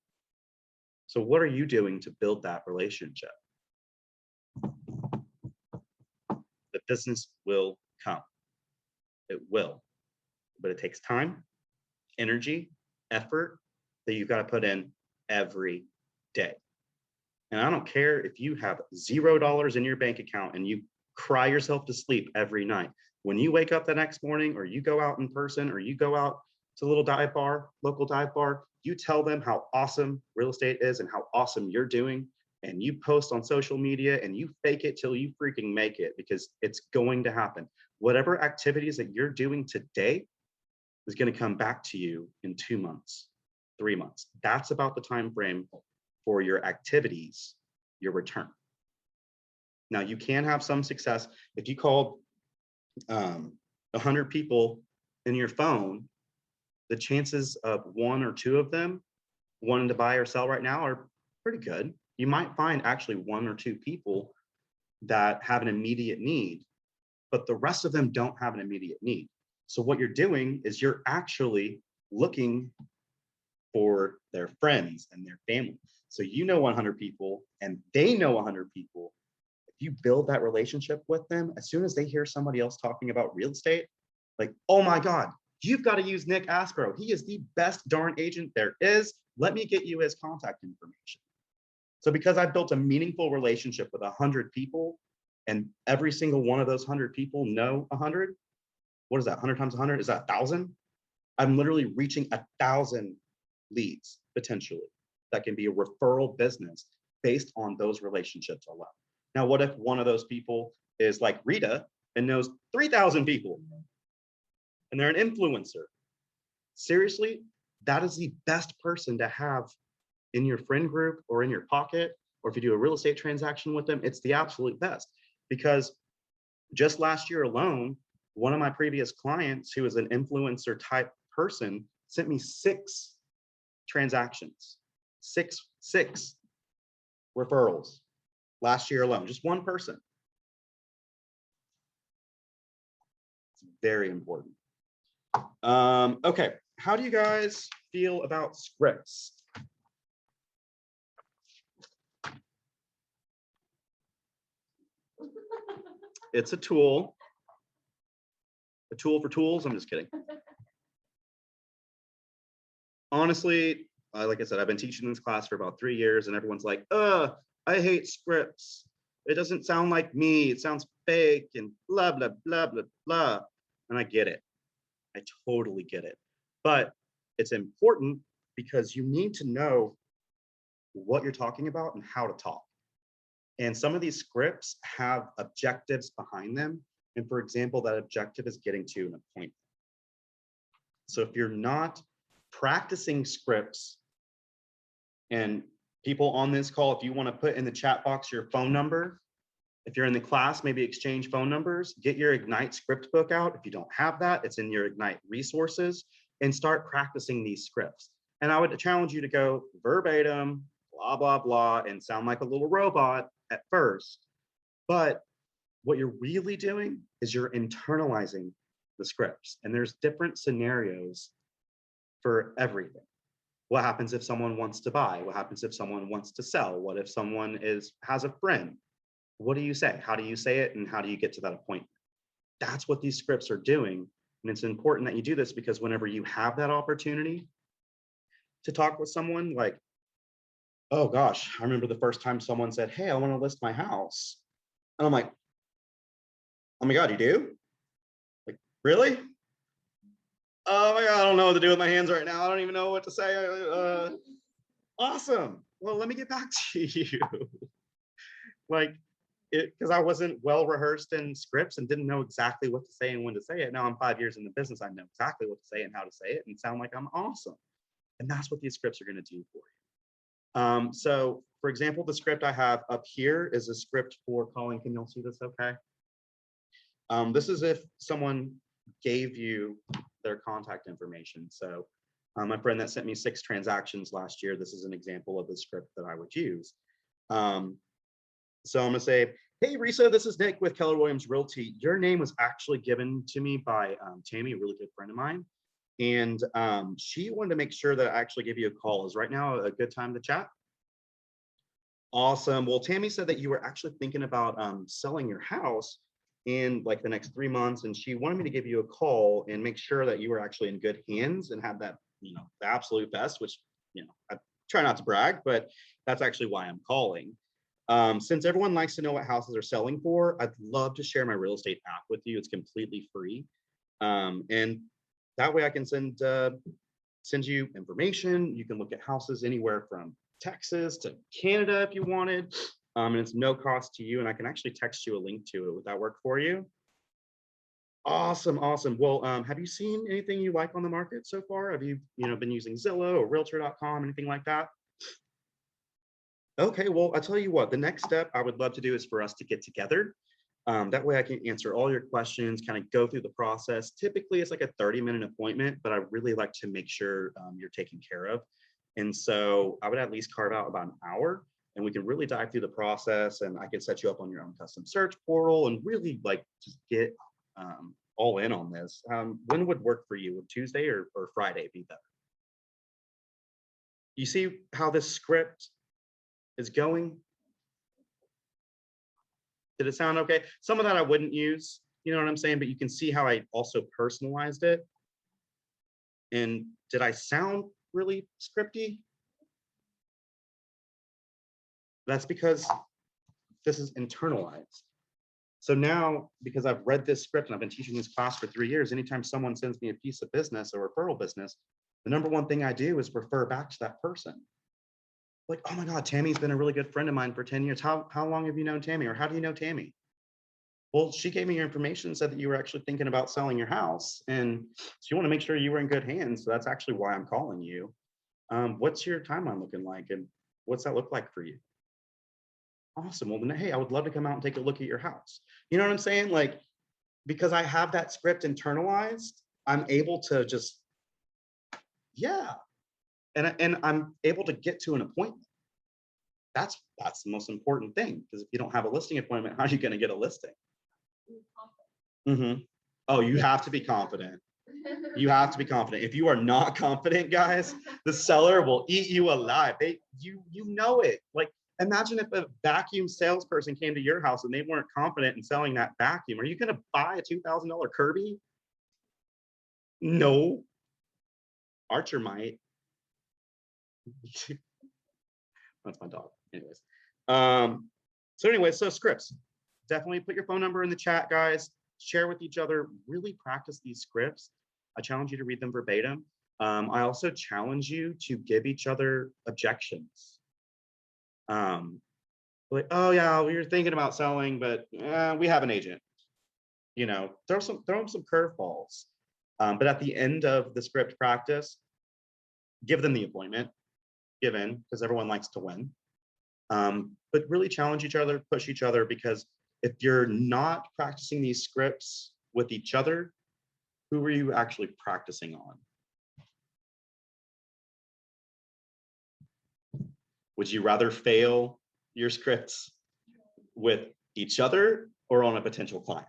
So what are you doing to build that relationship? The business will come. It will. But it takes time, energy, effort that you've got to put in every day. And I don't care if you have $0 in your bank account and you cry yourself to sleep every night. When you wake up the next morning, or you go out in person, or you go out to a little dive bar, local dive bar, you tell them how awesome real estate is and how awesome you're doing. And you post on social media and you fake it till you freaking make it, because it's going to happen. Whatever activities that you're doing today is going to come back to you in 2 months, 3 months. That's about the time frame for your activities, your return. Now, you can have some success if you called 100 people in your phone. The chances of 1 or 2 of them wanting to buy or sell right now are pretty good. You might find actually 1 or 2 people that have an immediate need, but the rest of them don't have an immediate need. So what you're doing is you're actually looking for their friends and their family. So you know 100 people and they know 100 people. If you build that relationship with them, as soon as they hear somebody else talking about real estate, like, oh my God, you've got to use Nick Aspero. He is the best darn agent there is. Let me get you his contact information. So because I've built a meaningful relationship with 100 people and every single one of those 100 people know 100, what is that? 100 times 100, is that 1,000? I'm literally reaching 1,000 leads potentially. That can be a referral business based on those relationships alone. Now, what if one of those people is like Rita and knows 3,000 people and they're an influencer? Seriously, that is the best person to have in your friend group or in your pocket, or if you do a real estate transaction with them, it's the absolute best. Because just last year alone, one of my previous clients who is an influencer type person sent me 6 transactions, six referrals last year alone, just one person. It's very important. Okay, how do you guys feel about scripts? It's a tool for tools. I'm just kidding. Honestly, like I said, I've been teaching this class for about 3 years and everyone's like, I hate scripts. It doesn't sound like me. It sounds fake and blah, blah, blah, blah, blah. And I get it. I totally get it. But it's important because you need to know what you're talking about and how to talk. And some of these scripts have objectives behind them. And for example, that objective is getting to an appointment. So if you're not practicing scripts, and people on this call, if you want to put in the chat box your phone number, if you're in the class, maybe exchange phone numbers, get your Ignite script book out. If you don't have that, it's in your Ignite resources, and start practicing these scripts. And I would challenge you to go verbatim, blah, blah, blah, and sound like a little robot at first. But what you're really doing is you're internalizing the scripts. And there's different scenarios for everything. What happens if someone wants to buy? What happens if someone wants to sell? What if someone has a friend? What do you say? How do you say it? And how do you get to that appointment? That's what these scripts are doing. And it's important that you do this because whenever you have that opportunity to talk with someone, like, oh gosh, I remember the first time someone said, hey, I want to list my house. And I'm like, oh my God, you do? Like, really? Oh my God, I don't know what to do with my hands right now. I don't even know what to say. Awesome. Well, let me get back to you. Like, because I wasn't well rehearsed in scripts and didn't know exactly what to say and when to say it. Now I'm 5 years in the business. I know exactly what to say and how to say it and sound like I'm awesome. And that's what these scripts are going to do for you. So for example, the script I have up here is a script for calling. Can you all see this okay? This is if someone gave you their contact information. So my friend that sent me 6 transactions last year, this is an example of the script that I would use. So I'm gonna say, hey, Risa, this is Nick with Keller Williams Realty. Your name was actually given to me by Tammy, a really good friend of mine. And she wanted to make sure that I actually give you a call. Is right now a good time to chat? Awesome. Well, Tammy said that you were actually thinking about selling your house in like the next 3 months. And she wanted me to give you a call and make sure that you were actually in good hands and have that, the absolute best, which, I try not to brag, but that's actually why I'm calling. Since everyone likes to know what houses are selling for, I'd love to share my real estate app with you. It's completely free. And that way I can send you information. You can look at houses anywhere from Texas to Canada if you wanted. And it's no cost to you. And I can actually text you a link to it. Would that work for you? Awesome, awesome. Well, have you seen anything you like on the market so far? Have you, been using Zillow or Realtor.com, anything like that? Okay, well, I tell you what, the next step I would love to do is for us to get together. That way I can answer all your questions, kind of go through the process. Typically, it's like a 30-minute appointment, but I really like to make sure you're taken care of. And so I would at least carve out about an hour and we can really dive through the process and I can set you up on your own custom search portal and really like just get all in on this. When would work for you? Would Tuesday or Friday be better? You see how this script is going? Did it sound okay? Some of that I wouldn't use, you know what I'm saying? But you can see how I also personalized it. And did I sound really scripty? That's because this is internalized. So now, because I've read this script and I've been teaching this class for 3 years, anytime someone sends me a piece of business or referral business, the number one thing I do is refer back to that person. Like, oh my God, Tammy's been a really good friend of mine for 10 years. How long have you known Tammy? Or how do you know Tammy? Well, she gave me your information, said that you were actually thinking about selling your house. And so you want to make sure you were in good hands. So that's actually why I'm calling you. What's your timeline looking like? And what's that look like for you? Awesome. Well, then, hey, I would love to come out and take a look at your house. You know what I'm saying? Like, because I have that script internalized, I'm able to just, yeah. And I'm able to get to an appointment. That's the most important thing. Because if you don't have a listing appointment, how are you going to get a listing? Mm-hmm. Oh, you have to be confident. You have to be confident. If you are not confident, guys, the seller will eat you alive. You know it. Like, imagine if a vacuum salesperson came to your house and they weren't confident in selling that vacuum. Are you going to buy a $2,000 Kirby? No. Archer might. That's my dog. Anyways. So scripts. Definitely put your phone number in the chat, guys. Share with each other. Really practice these scripts. I challenge you to read them verbatim. I also challenge you to give each other objections. Like, oh yeah, we were thinking about selling, but we have an agent. Throw them some curveballs. But at the end of the script practice, give them the appointment. Give in, because everyone likes to win. But really challenge each other, push each other, because if you're not practicing these scripts with each other, who are you actually practicing on? Would you rather fail your scripts with each other or on a potential client?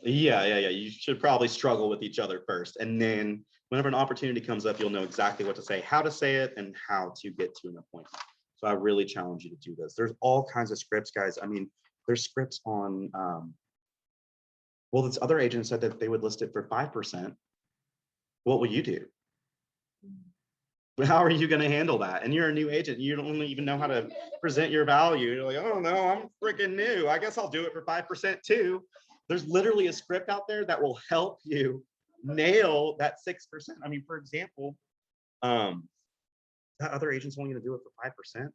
Yeah. You should probably struggle with each other first. And then whenever an opportunity comes up, you'll know exactly what to say, how to say it, and how to get to an appointment. So I really challenge you to do this. There's all kinds of scripts, guys. I mean, there's scripts on, well, this other agent said that they would list it for 5%. What will you do? How are you going to handle that? And you're a new agent. You don't even know how to present your value. You're like, oh no, I'm freaking new. I guess I'll do it for 5% too. There's literally a script out there that will help you nail that 6%. I mean, for example, that other agent's only going to do it for 5%.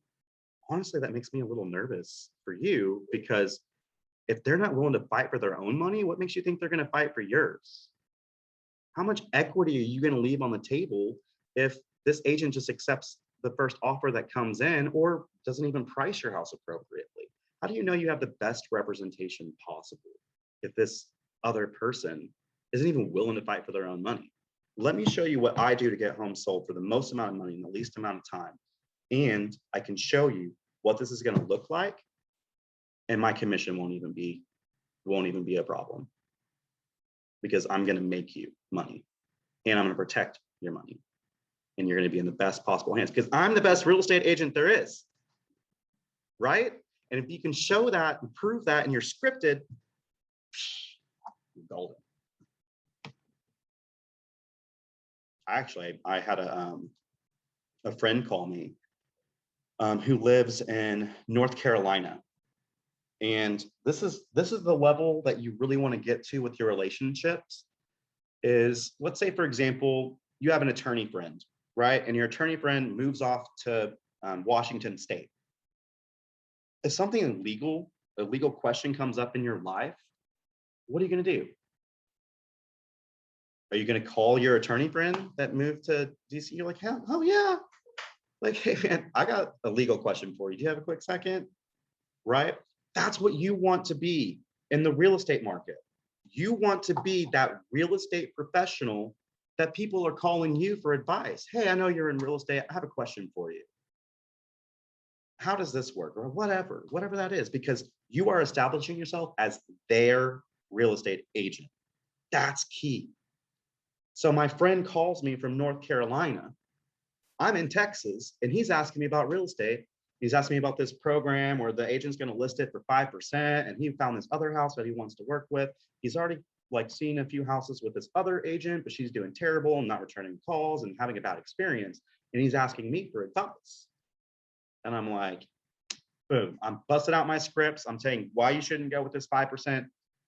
Honestly, that makes me a little nervous for you, because if they're not willing to fight for their own money, what makes you think they're going to fight for yours? How much equity are you going to leave on the table if this agent just accepts the first offer that comes in or doesn't even price your house appropriately? How do you know you have the best representation possible if this other person isn't even willing to fight for their own money? Let me show you what I do to get homes sold for the most amount of money in the least amount of time. And I can show you what this is going to look like. And my commission won't even be a problem, because I'm going to make you money and I'm going to protect your money. And you're going to be in the best possible hands, because I'm the best real estate agent there is. Right? And if you can show that and prove that and you're scripted, you're golden. Actually, I had a friend call me who lives in North Carolina. And this is the level that you really want to get to with your relationships. Is, let's say, for example, you have an attorney friend, right? And your attorney friend moves off to Washington State. If something illegal, a legal question comes up in your life, what are you going to do? Are you going to call your attorney friend that moved to DC? You're like, hell, oh yeah. Like, hey man, I got a legal question for you. Do you have a quick second? Right? That's what you want to be in the real estate market. You want to be that real estate professional that people are calling you for advice. Hey, I know you're in real estate. I have a question for you. How does this work? Or whatever that is, because you are establishing yourself as their real estate agent. That's key. So my friend calls me from North Carolina. I'm in Texas, and he's asking me about real estate. He's asking me about this program where the agent's going to list it for 5%, and he found this other house that he wants to work with. He's already like seen a few houses with this other agent, but she's doing terrible and not returning calls and having a bad experience. And he's asking me for advice. And I'm like, boom, I'm busting out my scripts. I'm saying why you shouldn't go with this 5%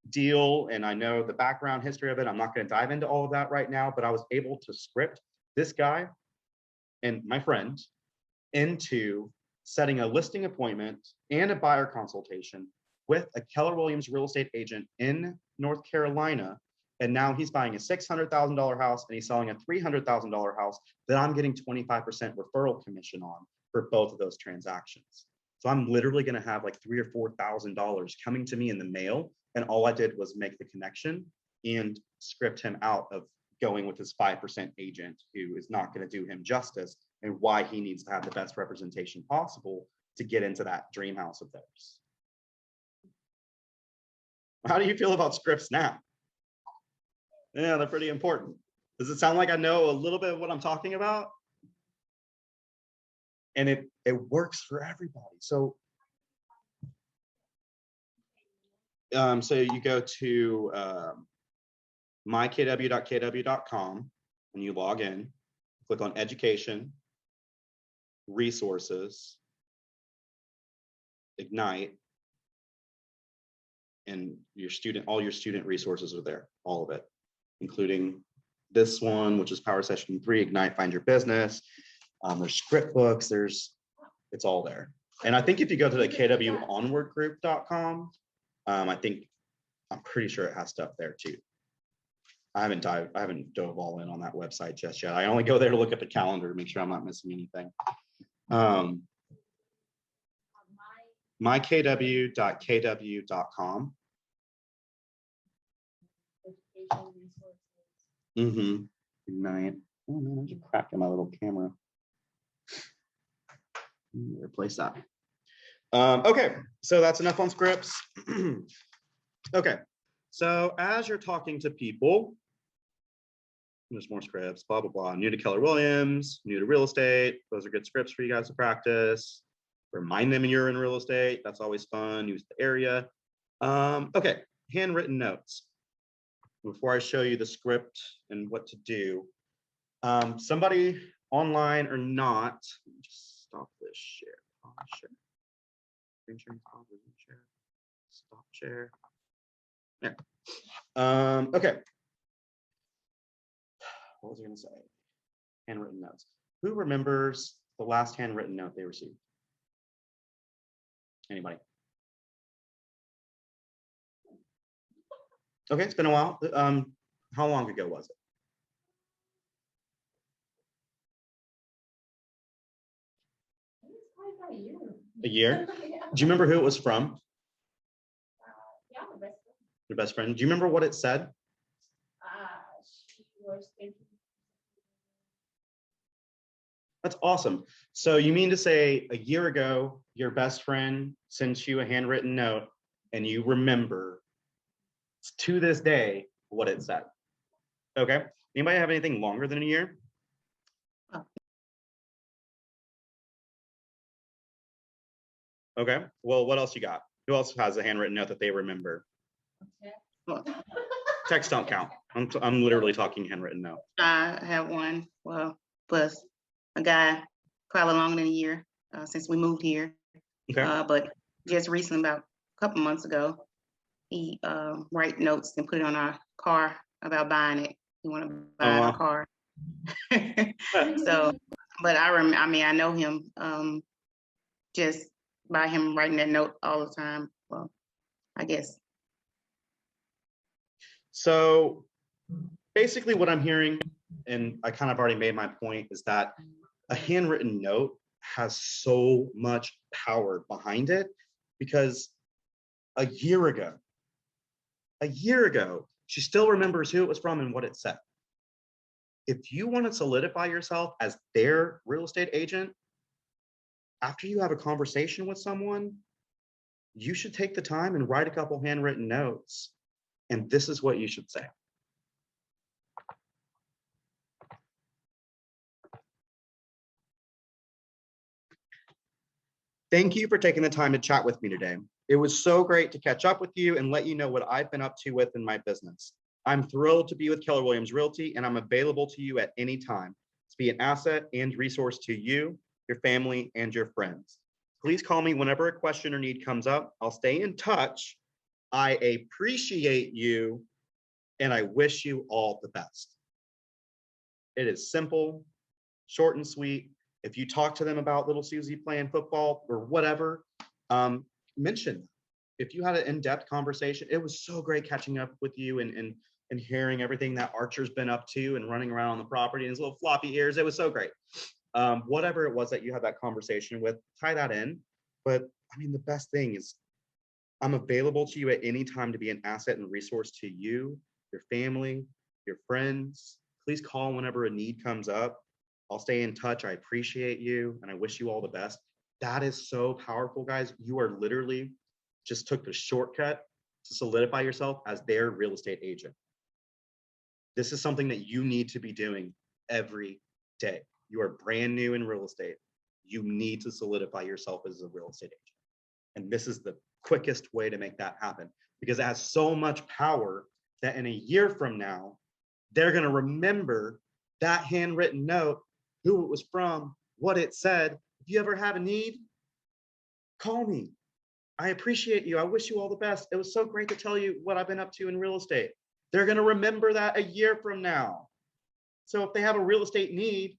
deal. And I know the background history of it. I'm not going to dive into all of that right now, but I was able to script this guy and my friend into setting a listing appointment and a buyer consultation with a Keller Williams real estate agent in North Carolina. And now he's buying a $600,000 house and he's selling a $300,000 house that I'm getting 25% referral commission on for both of those transactions. So I'm literally going to have like $3,000 or $4,000 coming to me in the mail. And all I did was make the connection and script him out of going with his 5% agent who is not going to do him justice, and why he needs to have the best representation possible to get into that dream house of theirs. How do you feel about scripts now? Yeah, they're pretty important. Does it sound like I know a little bit of what I'm talking about? And it works for everybody. So you go to mykw.kw.com and you log in, click on education, resources, Ignite, and all your student resources are there, all of it, including this one, which is Power Session 3, Ignite, Find Your Business. There's script books, it's all there. And I think if you go to the kwonwardgroup.com, I'm pretty sure it has stuff there too. I haven't dove all in on that website just yet. I only go there to look at the calendar to make sure I'm not missing anything. mykw.kw.com. Ignite. Oh man, there's a crack in my little camera. Replace that. Okay, so that's enough on scripts. Okay, so as you're talking to people, there's more scripts, blah, blah, blah. New to Keller Williams, new to real estate. Those are good scripts for you guys to practice. Remind them you're in real estate. That's always fun. Use the area. Okay, handwritten notes. Before I show you the script and what to do, somebody online or not, just stop this share. Share. Screen sharing, share. Stop share. Yeah. Okay. What was I going to say? Handwritten notes. Who remembers the last handwritten note they received? Anybody? Okay, it's been a while. How long ago was it? A year? Yeah. Do you remember who it was from? Yeah, the best friend. Your best friend? Do you remember what it said? She was thinking. That's awesome. So you mean to say a year ago, your best friend sent you a handwritten note and you remember to this day what it said? Okay. Anybody have anything longer than a year? Okay. Well, what else you got? Who else has a handwritten note that they remember? Text don't count. I'm literally talking handwritten note. I have one, well, plus a guy probably longer than a year since we moved here. Okay. But just recently, about a couple months ago, he write notes and put it on our car about buying it. He want to buy wow. a car. So, but I know him just by him writing that note all the time. Well, I guess So basically what I'm hearing, and I kind of already made my point, is that a handwritten note has so much power behind it, because a year ago, she still remembers who it was from and what it said. If you want to solidify yourself as their real estate agent, after you have a conversation with someone, you should take the time and write a couple handwritten notes. And this is what you should say. Thank you for taking the time to chat with me today. It was so great to catch up with you and let you know what I've been up to within my business. I'm thrilled to be with Keller Williams Realty, and I'm available to you at any time to be an asset and resource to you, your family, and your friends. Please call me whenever a question or need comes up. I'll stay in touch. I appreciate you, and I wish you all the best. It is simple, short and sweet. If you talk to them about little Susie playing football or whatever, mention them. If you had an in-depth conversation, it was so great catching up with you and hearing everything that Archer's been up to and running around on the property and his little floppy ears. It was so great. Whatever it was that you had that conversation with, tie that in. But I mean, the best thing is I'm available to you at any time to be an asset and resource to you, your family, your friends. Please call whenever a need comes up. I'll stay in touch. I appreciate you and I wish you all the best. That is so powerful, guys. You are literally just took the shortcut to solidify yourself as their real estate agent. This is something that you need to be doing every day. You are brand new in real estate. You need to solidify yourself as a real estate agent. And this is the quickest way to make that happen, because it has so much power that in a year from now, they're going to remember that handwritten note, who it was from, what it said. If you ever have a need, call me. I appreciate you. I wish you all the best. It was so great to tell you what I've been up to in real estate. They're going to remember that a year from now. So if they have a real estate need,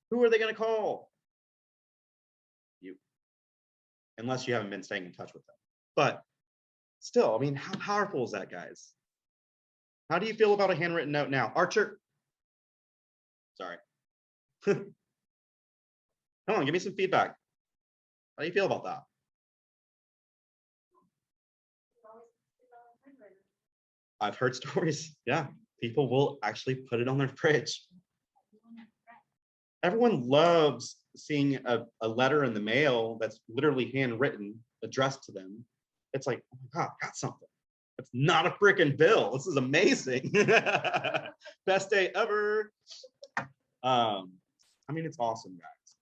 who are they going to call? You. Unless you haven't been staying in touch with them. But still, I mean, how powerful is that, guys? How do you feel about a handwritten note now? Archer? Sorry. Come on, give me some feedback. How do you feel about that? I've heard stories. Yeah, people will actually put it on their fridge. Everyone loves seeing a letter in the mail that's literally handwritten, addressed to them. It's like, oh my God, I got something. It's not a freaking bill. This is amazing. Best day ever. I mean, it's awesome, guys.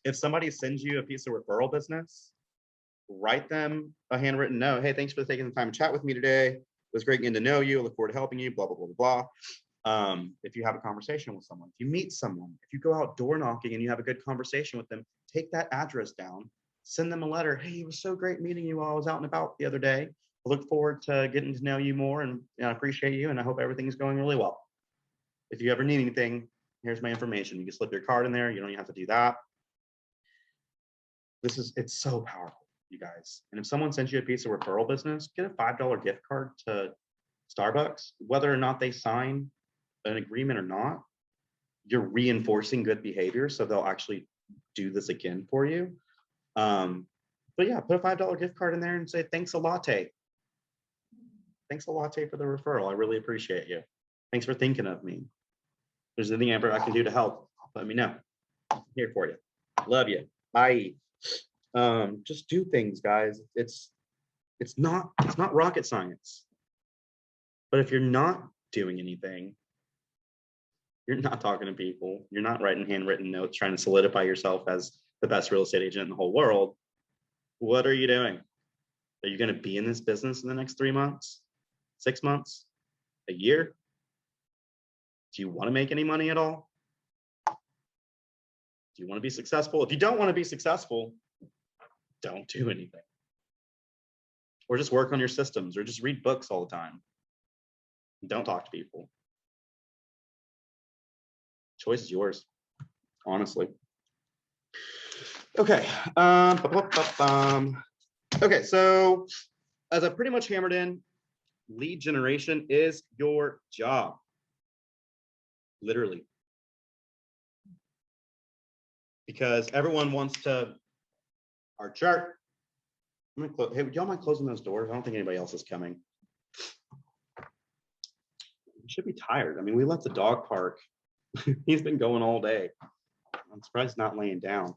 If somebody sends you a piece of referral business, write them a handwritten note. Hey, thanks for taking the time to chat with me today. It was great getting to know you. I look forward to helping you, blah, blah, blah, blah, blah. If you have a conversation with someone, if you meet someone, if you go out door knocking and you have a good conversation with them, take that address down, send them a letter. Hey, it was so great meeting you while I was out and about the other day. I look forward to getting to know you more, and I appreciate you, and I hope everything's going really well. If you ever need anything, here's my information. You can slip your card in there. You don't even have to do that. It's so powerful, you guys. And if someone sends you a piece of referral business, get a $5 gift card to Starbucks. Whether or not they sign an agreement or not, you're reinforcing good behavior, so they'll actually do this again for you. But yeah, put a $5 gift card in there and say, thanks a latte. Thanks a latte for the referral. I really appreciate you. Thanks for thinking of me. If there's anything ever I can do to help, let me know. I'm here for you. Love you. Bye. Just do things, guys. It's not rocket science. But if you're not doing anything, you're not talking to people, you're not writing handwritten notes, trying to solidify yourself as the best real estate agent in the whole world, what are you doing? Are you going to be in this business in the next 3 months, 6 months, a year? Do you want to make any money at all? Do you want to be successful? If you don't want to be successful, don't do anything. Or just work on your systems, or just read books all the time. Don't talk to people. Choice is yours, honestly. Okay. Okay, so as I pretty much hammered in, lead generation is your job. Literally. Because everyone wants to, our chart. Hey, would y'all mind closing those doors? I don't think anybody else is coming. We should be tired. I mean, we left the dog park. He's been going all day. I'm surprised he's not laying down.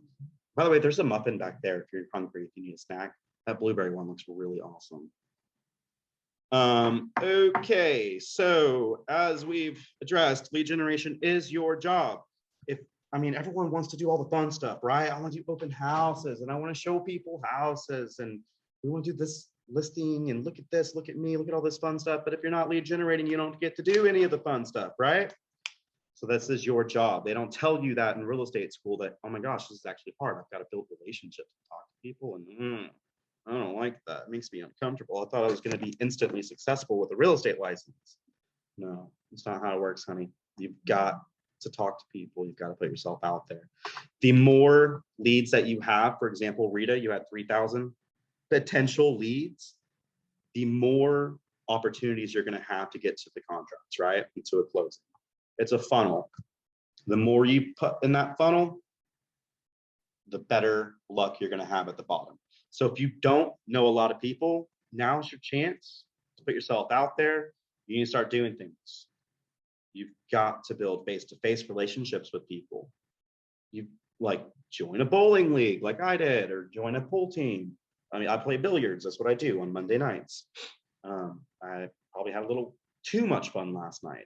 By the way, there's a muffin back there if you're hungry, if you need a snack. That blueberry one looks really awesome. Okay, so as we've addressed, lead generation is your job. I mean, everyone wants to do all the fun stuff, right? I want to do open houses and I want to show people houses and we want to do this listing and look at this, look at me, look at all this fun stuff. But if you're not lead generating, you don't get to do any of the fun stuff, right? So this is your job. They don't tell you that in real estate school that, oh my gosh, this is actually hard. I've got to build relationships and talk to people. And I don't like that. It makes me uncomfortable. I thought I was going to be instantly successful with a real estate license. No, it's not how it works, honey. You've got to talk to people. You've got to put yourself out there. The more leads that you have, for example, Rita, you had 3,000 potential leads, the more opportunities you're going to have to get to the contracts, right? And to a closing. It's a funnel. The more you put in that funnel, the better luck you're going to have at the bottom. So if you don't know a lot of people, now's your chance to put yourself out there. You need to start doing things. You've got to build face-to-face relationships with people. You like join a bowling league like I did, or join a pool team. I mean, I play billiards. That's what I do on Monday nights. I probably had a little too much fun last night.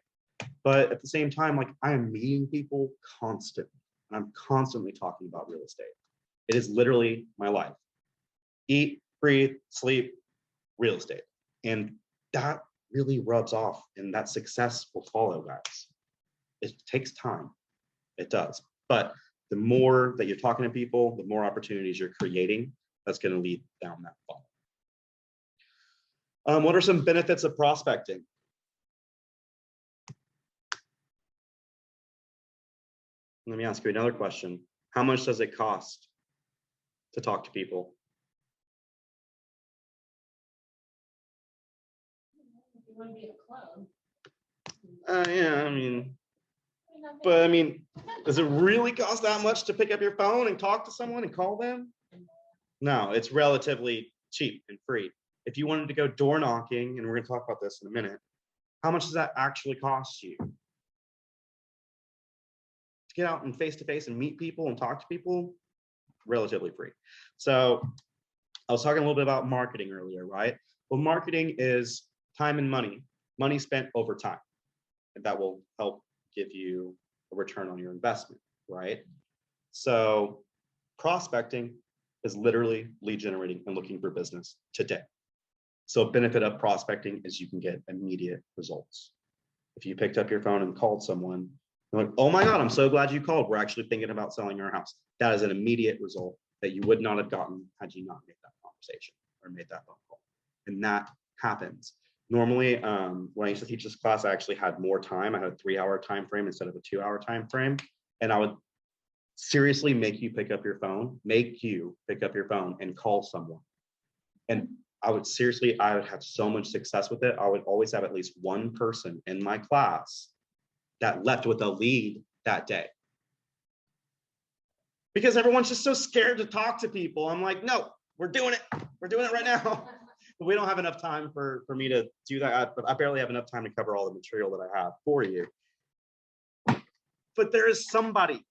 But at the same time, like I am meeting people constantly. And I'm constantly talking about real estate. It is literally my life. Eat, breathe, sleep, real estate. And that really rubs off and that success will follow, guys. It takes time. It does. But the more that you're talking to people, the more opportunities you're creating, that's going to lead down that funnel. What are some benefits of prospecting? Let me ask you another question. How much does it cost to talk to people? If you want to be a club. Yeah, I mean, but I mean, does it really cost that much to pick up your phone and talk to someone and call them? No, it's relatively cheap and free. If you wanted to go door knocking, and we're going to talk about this in a minute, how much does that actually cost you? To get out and face-to-face and meet people and talk to people, relatively free. So I was talking a little bit about marketing earlier, right? Well, marketing is time and money spent over time. And that will help give you a return on your investment, right? So prospecting is literally lead generating and looking for business today. So a benefit of prospecting is you can get immediate results. If you picked up your phone and called someone, they're like, oh my God, I'm so glad you called. We're actually thinking about selling our house. That is an immediate result that you would not have gotten had you not made that conversation or made that phone call. And that happens. Normally, when I used to teach this class, I actually had more time. I had a 3-hour time frame instead of a 2-hour time frame. And I would seriously make you pick up your phone and call someone. And I would have so much success with it. I would always have at least one person in my class that left with a lead that day. Because everyone's just so scared to talk to people. I'm like, no, we're doing it. We're doing it right now. But we don't have enough time for me to do that. I barely have enough time to cover all the material that I have for you. But there is somebody,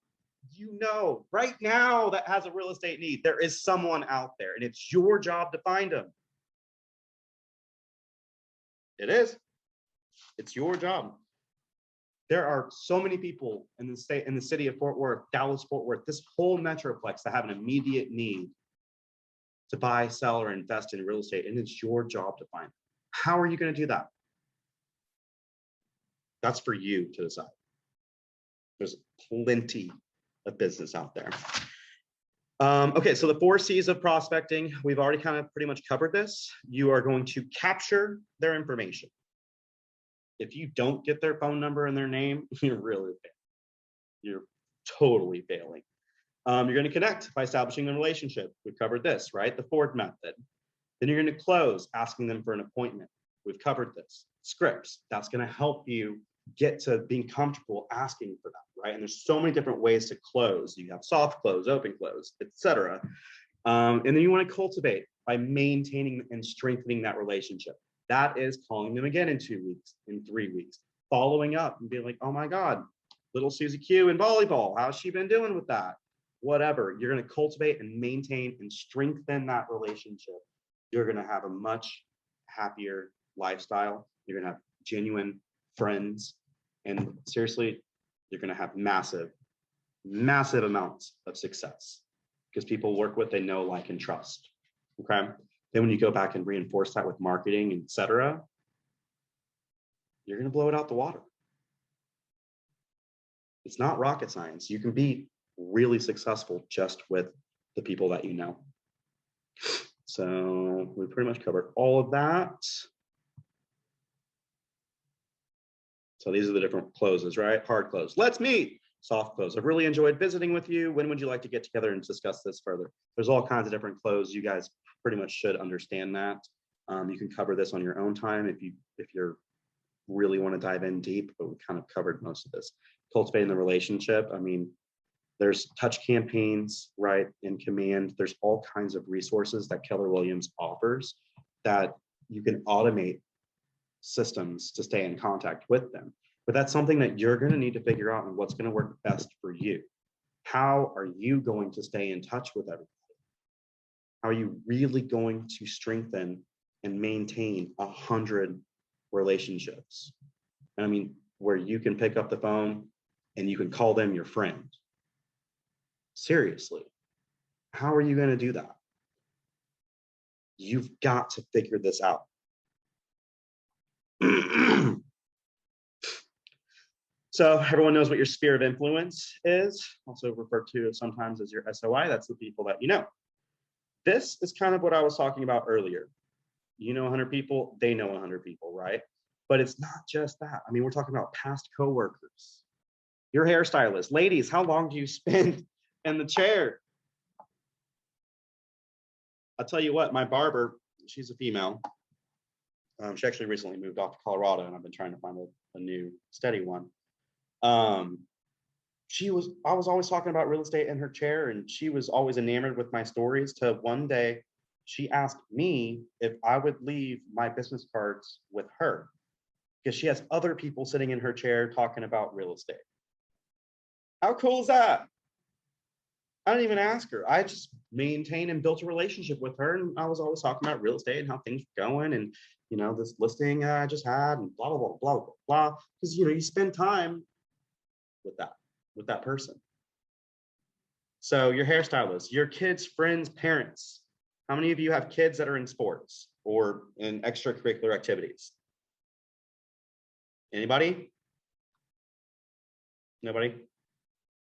you know, right now that has a real estate need. There is someone out there, and it's your job to find them. It is. It's your job. There are so many people in the city of Fort Worth, Dallas, Fort Worth, this whole metroplex that have an immediate need to buy, sell, or invest in real estate, and it's your job to find them. How are you going to do that? That's for you to decide. There's plenty of business out there. Okay, so the 4 C's of prospecting, we've already kind of pretty much covered this. You are going to capture their information. If you don't get their phone number and their name, you're really failing. You're totally failing. You're going to connect by establishing a relationship. We covered this, right? The Ford method. Then you're going to close, asking them for an appointment. We've covered this. Scripts, that's going to help you get to being comfortable asking for that, right? And there's so many different ways to close. You have soft close, open close, etc. And then you want to cultivate by maintaining and strengthening that relationship. That is calling them again in 2 weeks, in 3 weeks, following up and being like, oh my God, little Susie Q in volleyball, how's she been doing with that? Whatever, you're going to cultivate and maintain and strengthen that relationship. You're going to have a much happier lifestyle. You're going to have genuine friends. And seriously, you're going to have massive, massive amounts of success because people work with, they know, like, and trust. Okay. Then when you go back and reinforce that with marketing, etc., you're going to blow it out the water. It's not rocket science. You can be really successful just with the people that you know. So we pretty much covered all of that. So these are the different closes, right? Hard close. Let's meet. Soft close. I've really enjoyed visiting with you. When would you like to get together and discuss this further? There's all kinds of different close. You guys pretty much should understand that. You can cover this on your own time if you're really want to dive in deep, but we kind of covered most of this. Cultivating the relationship. I mean, there's touch campaigns, right, in Command. There's all kinds of resources that Keller Williams offers that you can automate systems to stay in contact with them. But that's something that you're going to need to figure out and what's going to work best for you. How are you going to stay in touch with everybody? How are you really going to strengthen and maintain 100 relationships? I mean, where you can pick up the phone and you can call them your friend. Seriously, how are you going to do that? You've got to figure this out. So everyone knows what your sphere of influence is, also referred to sometimes as your SOI. That's the people that you know. This is kind of what I was talking about earlier. You know 100 people, they know 100 people, right? But it's not just that. I mean, we're talking about past coworkers, your hairstylist. Ladies, how long do you spend in the chair? I'll tell you what, my barber, she's a female. She actually recently moved off to Colorado, and I've been trying to find a new steady one. I was always talking about real estate in her chair, and she was always enamored with my stories, to one day she asked me if I would leave my business cards with her because she has other people sitting in her chair talking about real estate. How cool is that? I didn't even ask her. I just maintained and built a relationship with her, and I was always talking about real estate and how things were going, and you know, this listing I just had, and blah blah blah blah blah blah. Because you know, you spend time with that person. So your hairstylist, your kids' friends, parents. How many of you have kids that are in sports or in extracurricular activities? Anybody? Nobody?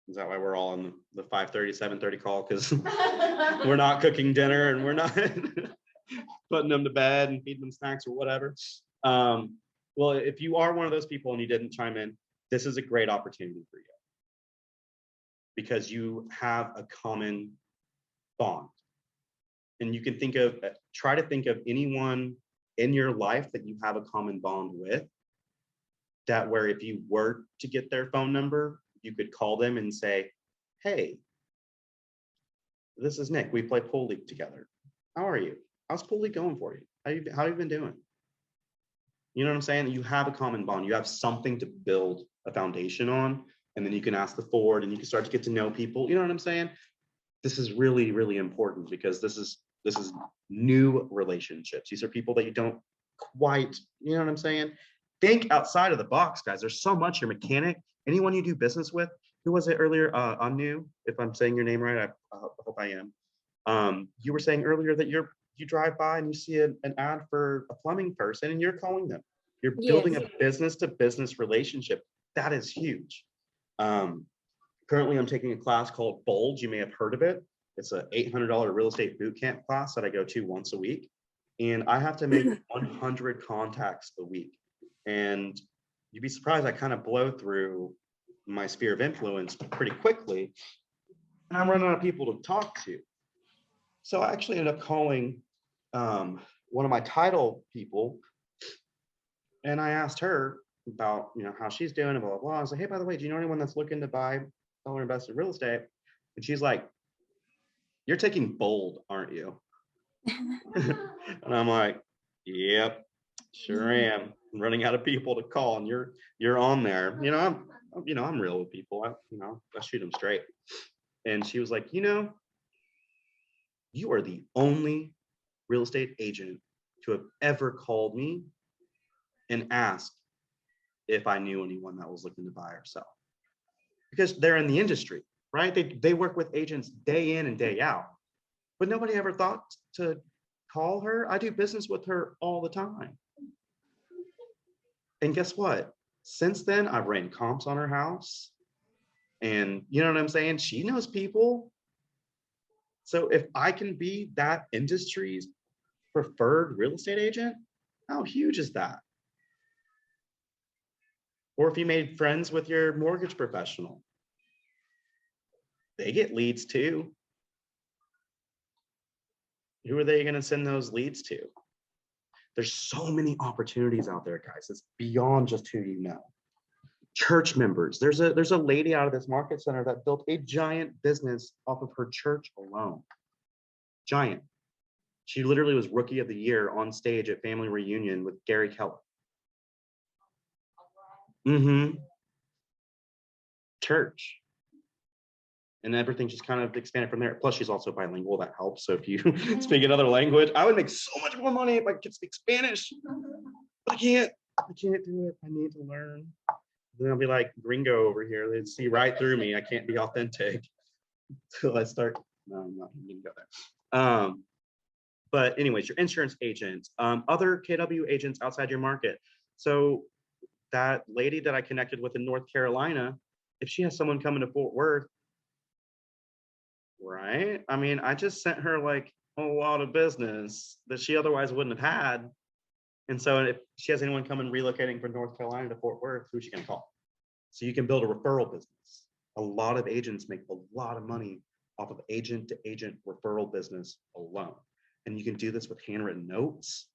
Is that why we're all on the 5:30, 7:30 call? Because we're not cooking dinner and we're not putting them to bed and feeding them snacks or whatever. Well, if you are one of those people and you didn't chime in, this is a great opportunity for you because you have a common bond. And you can try to think of anyone in your life that you have a common bond with, that where if you were to get their phone number, you could call them and say, hey, this is Nick. We play pool league together. How are you? How's pool league going for you? How have you been doing? You know what I'm saying? You have a common bond. You have something to build a foundation on, and then you can ask the forward and you can start to get to know people. You know what I'm saying? This is really, really important because this is new relationships. These are people that you don't quite, you know what I'm saying? Think outside of the box, guys. There's so much. Your mechanic, anyone you do business with. Who was it earlier? Anu, if I'm saying your name right, I hope I am. You were saying earlier that you drive by and you see an ad for a plumbing person and you're calling them. You're building a business to business relationship. That is huge. Currently, I'm taking a class called Bulge. You may have heard of it. It's an $800 real estate boot camp class that I go to once a week. And I have to make 100 contacts a week. And you'd be surprised, I kind of blow through my sphere of influence pretty quickly. And I'm running out of people to talk to. So I actually ended up calling one of my title people And I asked her about, how she's doing and blah, blah, blah. I was like, hey, by the way, do you know anyone that's looking to buy, sell, or invest in real estate? And she's like, you're taking bold, aren't you? And I'm like, yep, sure am. I'm running out of people to call, and you're on there. I'm real with people. I shoot them straight. And she was like, you are the only real estate agent to have ever called me and asked if I knew anyone that was looking to buy or sell, because they're in the industry, right? They work with agents day in and day out, but nobody ever thought to call her. I do business with her all the time. And guess what? Since then, I've ran comps on her house, and you know what I'm saying? She knows people. So if I can be that industry's preferred real estate agent, how huge is that? Or if you made friends with your mortgage professional, they get leads too. Who are they going to send those leads to? There's so many opportunities out there, guys. It's beyond just who you know. Church members. There's a lady out of this market center that built a giant business off of her church alone. Giant. She literally was Rookie of the Year on stage at family reunion with Gary Keller. Church. And everything just kind of expanded from there. Plus, she's also bilingual. That helps. So if you speak another language, I would make so much more money if I could speak Spanish. But I can't do it. I need to learn. Then I'll be like gringo over here. They'd see right through me. I can't be authentic until I start. No, I'm not going to go there. But anyways, your insurance agents, other KW agents outside your market. So that lady that I connected with in North Carolina, if she has someone coming to Fort Worth, right? I mean, I just sent her like a lot of business that she otherwise wouldn't have had. And so if she has anyone coming relocating from North Carolina to Fort Worth, who's she gonna call? So you can build a referral business. A lot of agents make a lot of money off of agent to agent referral business alone. And you can do this with handwritten notes,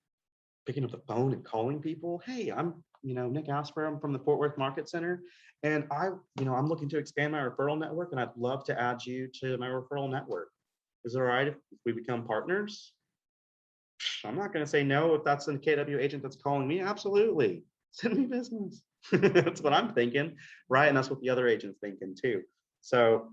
picking up the phone and calling people. Hey, I'm Nick Aspero. I'm from the Fort Worth Market Center, and I'm looking to expand my referral network, and I'd love to add you to my referral network. Is it all right if we become partners? I'm not going to say no if that's a KW agent that's calling me. Absolutely, send me business. That's what I'm thinking, right? And that's what the other agent's thinking too. So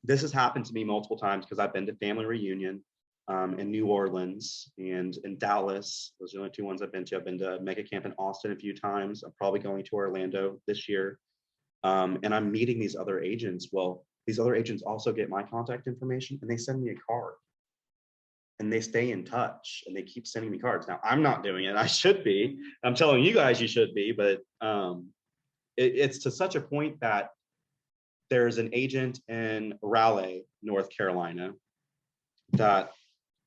this has happened to me multiple times because I've been to family reunion in New Orleans and in Dallas. Those are the only two ones I've been to. I've been to Mega Camp in Austin a few times. I'm probably going to Orlando this year. And I'm meeting these other agents. Well, these other agents also get my contact information and they send me a card. And they stay in touch and they keep sending me cards. Now, I'm not doing it. I should be. I'm telling you guys you should be, but it's to such a point that there's an agent in Raleigh, North Carolina, that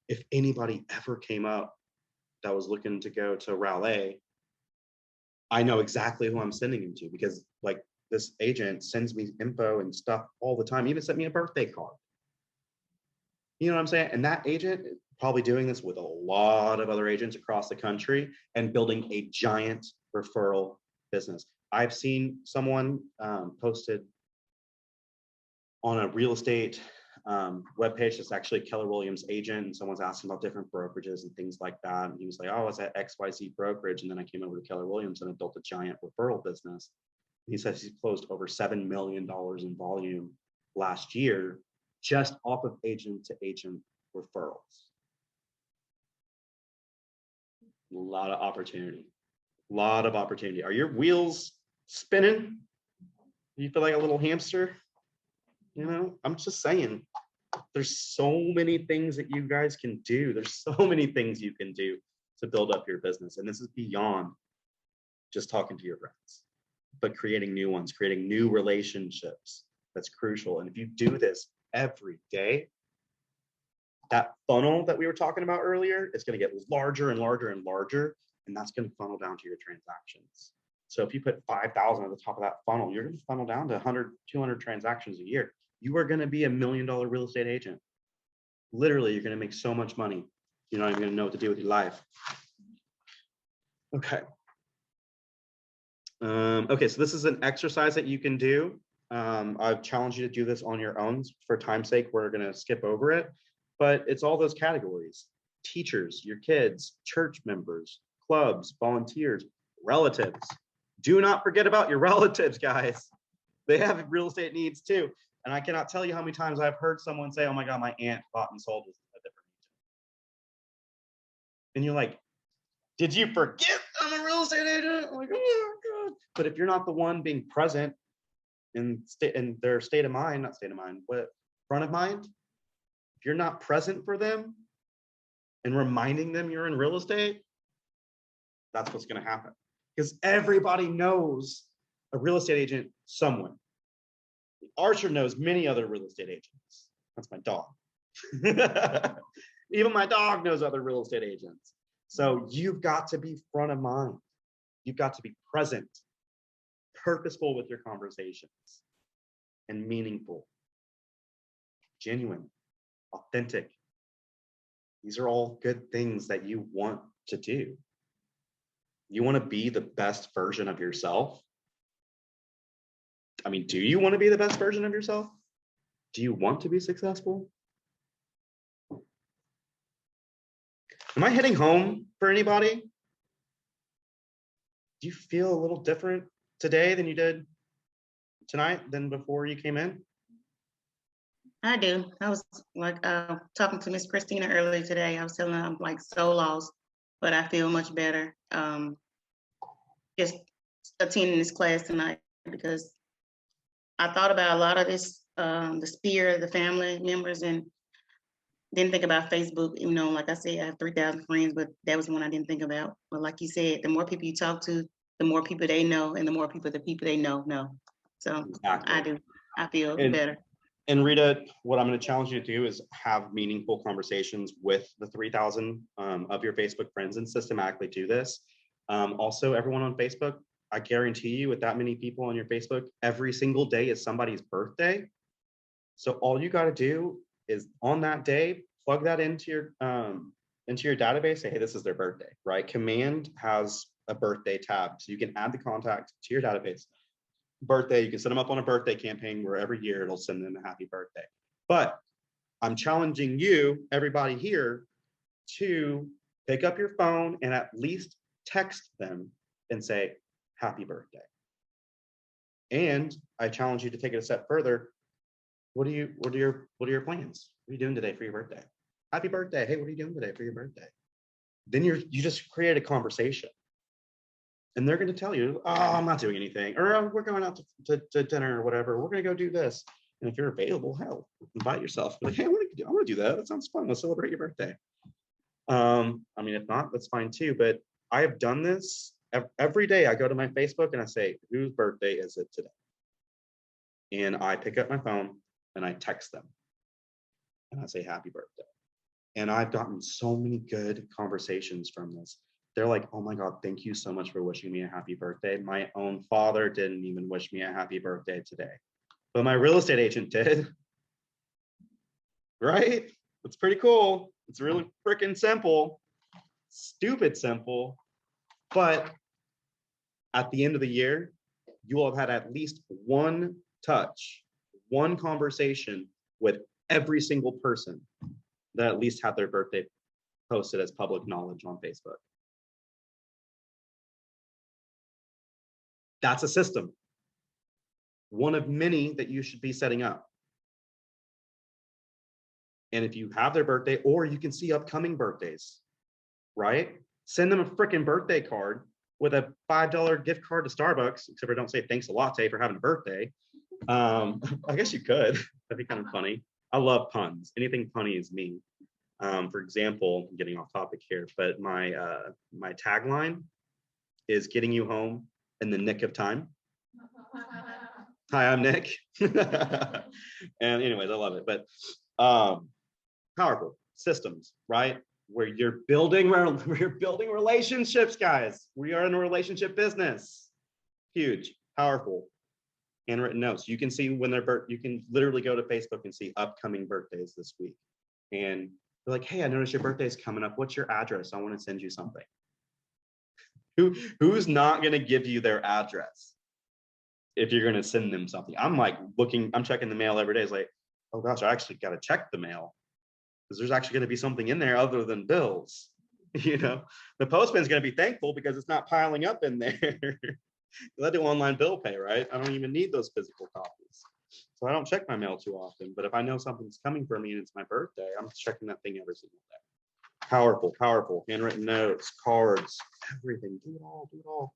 if anybody ever came up that was looking to go to Raleigh, I know exactly who I'm sending him to, because like this agent sends me info and stuff all the time. He even sent me a birthday card. You know what I'm saying? And that agent is probably doing this with a lot of other agents across the country and building a giant referral business. I've seen someone posted on a real estate webpage that's actually Keller Williams agent, and someone's asking about different brokerages and things like that. And he was like, oh, it's at XYZ brokerage. And then I came over to Keller Williams and I built a giant referral business. He says he's closed over $7 million in volume last year just off of agent to agent referrals. A lot of opportunity. Are your wheels spinning? You feel like a little hamster? I'm just saying, there's so many things that you guys can do. There's so many things you can do to build up your business. And this is beyond just talking to your friends, but creating new ones, creating new relationships. That's crucial. And if you do this every day, that funnel that we were talking about earlier is going to get larger and larger and larger. And that's going to funnel down to your transactions. So if you put 5,000 at the top of that funnel, you're going to funnel down to 100, 200 transactions a year. You are going to be $1 million real estate agent. Literally, you're going to make so much money. You're not even going to know what to do with your life. Okay. Okay, so this is an exercise that you can do. I've challenged you to do this on your own. For time's sake, we're gonna skip over it, but it's all those categories: teachers, your kids, church members, clubs, volunteers, relatives. Do not forget about your relatives, guys. They have real estate needs too. And I cannot tell you how many times I've heard someone say, oh my God, my aunt bought and sold with a different agent. And you're like, did you forget I'm a real estate agent? I'm like, oh my God. But if you're not the one being present in their state of mind, not state of mind, but front of mind, if you're not present for them and reminding them you're in real estate, that's what's going to happen. Because everybody knows a real estate agent somewhere. Archer knows many other real estate agents. That's my dog. Even my dog knows other real estate agents. So you've got to be front of mind. You've got to be present, purposeful with your conversations, and meaningful, genuine, authentic. These are all good things that you want to do. You want to be the best version of yourself. I mean, do you want to be the best version of yourself? Do you want to be successful? Am I hitting home for anybody? Do you feel a little different today than you did tonight, than before you came in? I do. I was like talking to Miss Christina earlier today. I was telling her I'm like so lost, but I feel much better. Just attending this class tonight because I thought about a lot of this, the sphere, the family members, and didn't think about Facebook. You know, like I said, I have 3,000 friends, but that was one I didn't think about. But like you said, the more people you talk to, the more people they know, and the more people the people they know. So Exactly. I do. I feel And- better. And Rita, what I'm going to challenge you to do is have meaningful conversations with the 3,000 of your Facebook friends and systematically do this. Also, everyone on Facebook, I guarantee you with that many people on your Facebook, every single day is somebody's birthday. So all you got to do is on that day, plug that into your database, say, hey, this is their birthday, right? Command has a birthday tab. So you can add the contact to your database. Birthday, you can set them up on a birthday campaign where every year it'll send them a happy birthday. But I'm challenging you, everybody here, to pick up your phone and at least text them and say happy birthday. And I challenge you to take it a step further. What are your plans? What are you doing today for your birthday? Happy birthday. Hey, what are you doing today for your birthday? Then you just create a conversation. And they're going to tell you, oh, I'm not doing anything, or oh, we're going out to dinner or whatever. We're going to go do this. And if you're available, hell, invite yourself. Be like, hey, I want to do that. That sounds fun. Let's celebrate your birthday. I mean, if not, that's fine too. But I have done this every day. I go to my Facebook and I say, whose birthday is it today? And I pick up my phone and I text them and I say, happy birthday. And I've gotten so many good conversations from this. They're like, oh my God, thank you so much for wishing me a happy birthday. My own father didn't even wish me a happy birthday today, but my real estate agent did. Right? It's pretty cool. It's really freaking simple, stupid simple. But at the end of the year, you will have had at least one touch, one conversation with every single person that at least had their birthday posted as public knowledge on Facebook. That's a system. One of many that you should be setting up. And if you have their birthday, or you can see upcoming birthdays, right? Send them a freaking birthday card with a $5 gift card to Starbucks, except for don't say thanks a latte for having a birthday. I guess you could. That'd be kind of funny. I love puns. Anything punny is me. For example, I'm getting off topic here, but my tagline is getting you home in the nick of time. Hi, I'm Nick. And anyways, I love it. But powerful systems, right? Where you're building relationships, guys. We are in a relationship business. Huge, powerful. Handwritten notes. You can see when you can literally go to Facebook and see upcoming birthdays this week. And they're like, hey, I noticed your birthday's coming up. What's your address? I want to send you something. Who's not gonna give you their address if you're gonna send them something? I'm like I'm checking the mail every day. It's like, oh gosh, I actually gotta check the mail because there's actually gonna be something in there other than bills. You know, the postman's gonna be thankful because it's not piling up in there. I do online bill pay, right? I don't even need those physical copies. So I don't check my mail too often, but if I know something's coming for me and it's my birthday, I'm checking that thing every single day. Powerful, powerful. Handwritten notes, cards, everything. Do it all, do it all.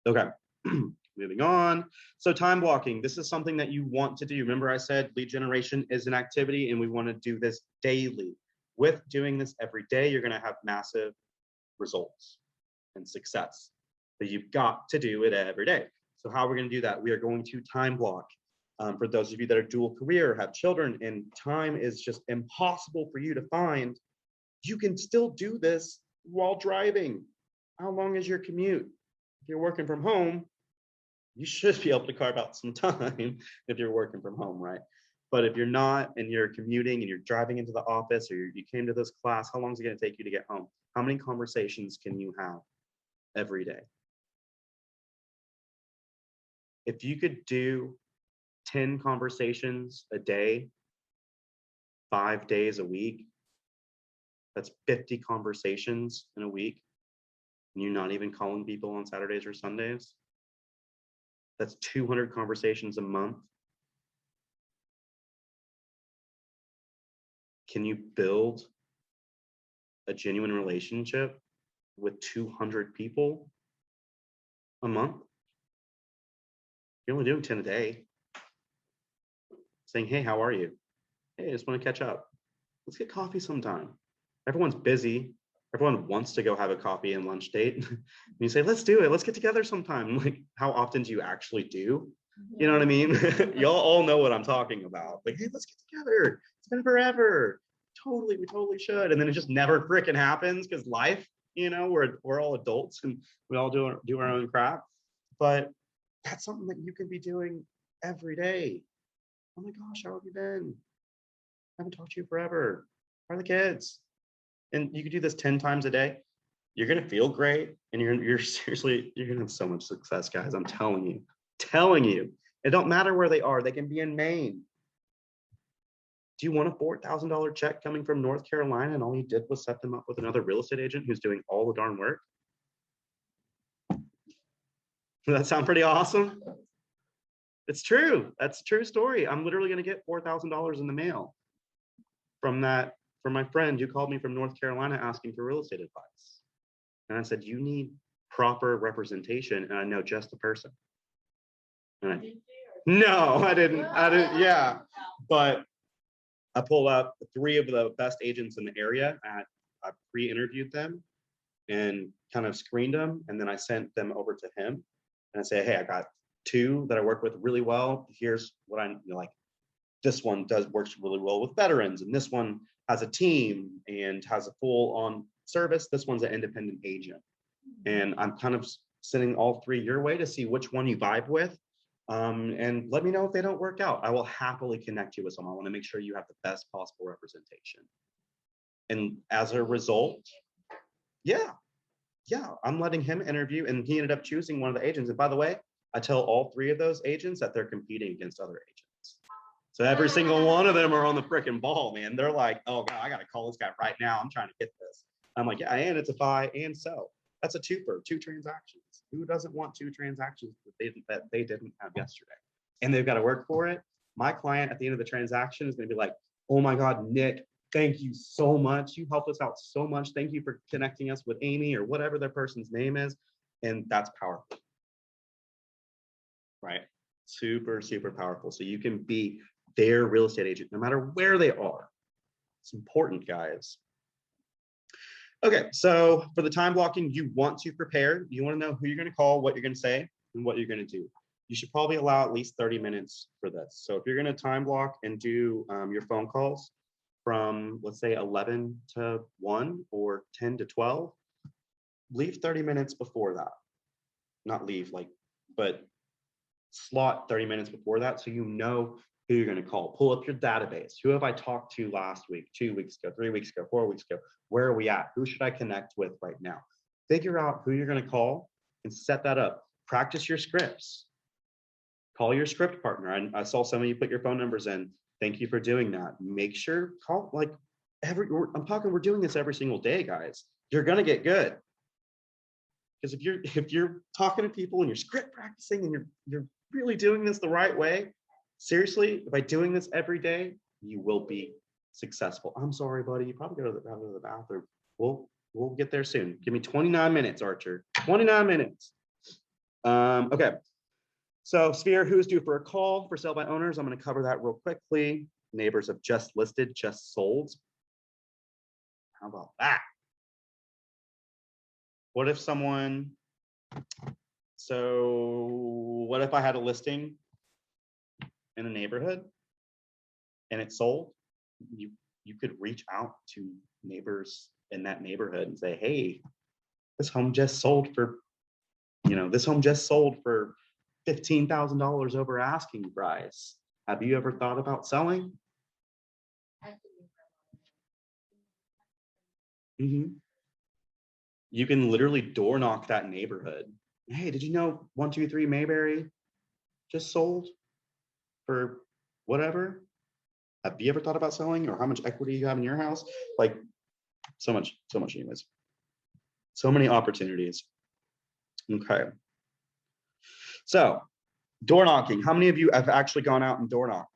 Okay, moving on. So time blocking, this is something that you want to do. Remember I said lead generation is an activity and we want to do this daily. With doing this every day, you're going to have massive results and success. But you've got to do it every day. So how are we going to do that? We are going to time block. For those of you that are dual career, have children, and time is just impossible for you to find, you can still do this while driving. How long is your commute? If you're working from home, you should be able to carve out some time if you're working from home, right? But if you're not and you're commuting and you're driving into the office or you came to this class, how long is it going to take you to get home? How many conversations can you have every day? If you could do 10 conversations a day, 5 days a week, that's 50 conversations in a week. And you're not even calling people on Saturdays or Sundays. That's 200 conversations a month. Can you build a genuine relationship with 200 people a month? You're only doing 10 a day. Saying, hey, how are you? Hey, I just want to catch up. Let's get coffee sometime. Everyone's busy. Everyone wants to go have a coffee and lunch date. And you say, let's do it. Let's get together sometime. Like, how often do you actually do? You know what I mean? Y'all all know what I'm talking about. Like, hey, let's get together. It's been forever. Totally, we totally should. And then it just never freaking happens because life, you know, we're all adults and we all do our own crap. But that's something that you can be doing every day. Oh my gosh, how have you been? I haven't talked to you forever. How are the kids? And you can do this 10 times a day. You're gonna feel great, and you're seriously, you're gonna have so much success, guys. I'm telling you. It don't matter where they are. They can be in Maine. Do you want a $4,000 check coming from North Carolina, and all you did was set them up with another real estate agent who's doing all the darn work? Does that sound pretty awesome? It's true. That's a true story. I'm literally going to get $4,000 in the mail from my friend who called me from North Carolina asking for real estate advice. And I said, you need proper representation, and I know just the person. No, I didn't. Yeah, but I pulled up 3 of the best agents in the area. I pre-interviewed them and kind of screened them, and then I sent them over to him. And I say, hey, I got 2 that I work with really well. Here's what I like. This one works really well with veterans, and this one has a team and has a full-on service. This one's an independent agent, and I'm kind of sending all 3 your way to see which one you vibe with, and let me know if they don't work out. I will happily connect you with someone. I want to make sure you have the best possible representation. And as a result, yeah, I'm letting him interview, and he ended up choosing one of the agents. And by the way, I tell all 3 of those agents that they're competing against other agents. So every single one of them are on the freaking ball, man. They're like, oh God, I got to call this guy right now. I'm trying to get this. I'm like, yeah, and it's a buy and sell. That's a 2-fer, 2 transactions. Who doesn't want 2 transactions that they didn't have yesterday? And they've got to work for it. My client at the end of the transaction is going to be like, oh my God, Nick, thank you so much. You helped us out so much. Thank you for connecting us with Amy or whatever their person's name is. And that's powerful, right? Super, super powerful. So you can be their real estate agent no matter where they are. It's important, guys. Okay, so for the time blocking, you want to prepare. You want to know who you're going to call, what you're going to say, and what you're going to do. You should probably allow at least 30 minutes for this. So if you're going to time block and do your phone calls from, let's say, 11 to 1 or 10 to 12, leave 30 minutes before that. Not leave, but slot 30 minutes before that so you know who you're going to call. Pull up your database. Who have I talked to last week, 2 weeks ago, 3 weeks ago, 4 weeks ago? Where are we at? Who should I connect with right now? figure out who you're going to call and set that up. Practice your scripts. Call your script partner. I saw some of you put your phone numbers in. Thank you for doing that. Make sure, call like we're doing this every single day, guys. You're going to get good. Because if you're talking to people and you're script practicing and you're really doing this the right way, seriously, by doing this every day, you will be successful. I'm sorry, buddy. You probably gotta go to the bathroom. We'll get there soon. Give me 29 minutes, Archer. 29 minutes. Okay. So Sphere, who's due for a call for sale by owners? I'm going to cover that real quickly. Neighbors have just listed, just sold. How about that? What if someone, what if I had a listing in a neighborhood and it sold? You could reach out to neighbors in that neighborhood and say, hey, this home just sold for $15,000 over asking price. Have you ever thought about selling? You can literally door knock that neighborhood. Hey, did you know 123 Mayberry just sold for whatever? Have you ever thought about selling, or how much equity you have in your house? Like so much anyways. So many opportunities. Okay. So door knocking. How many of you have actually gone out and door knocked?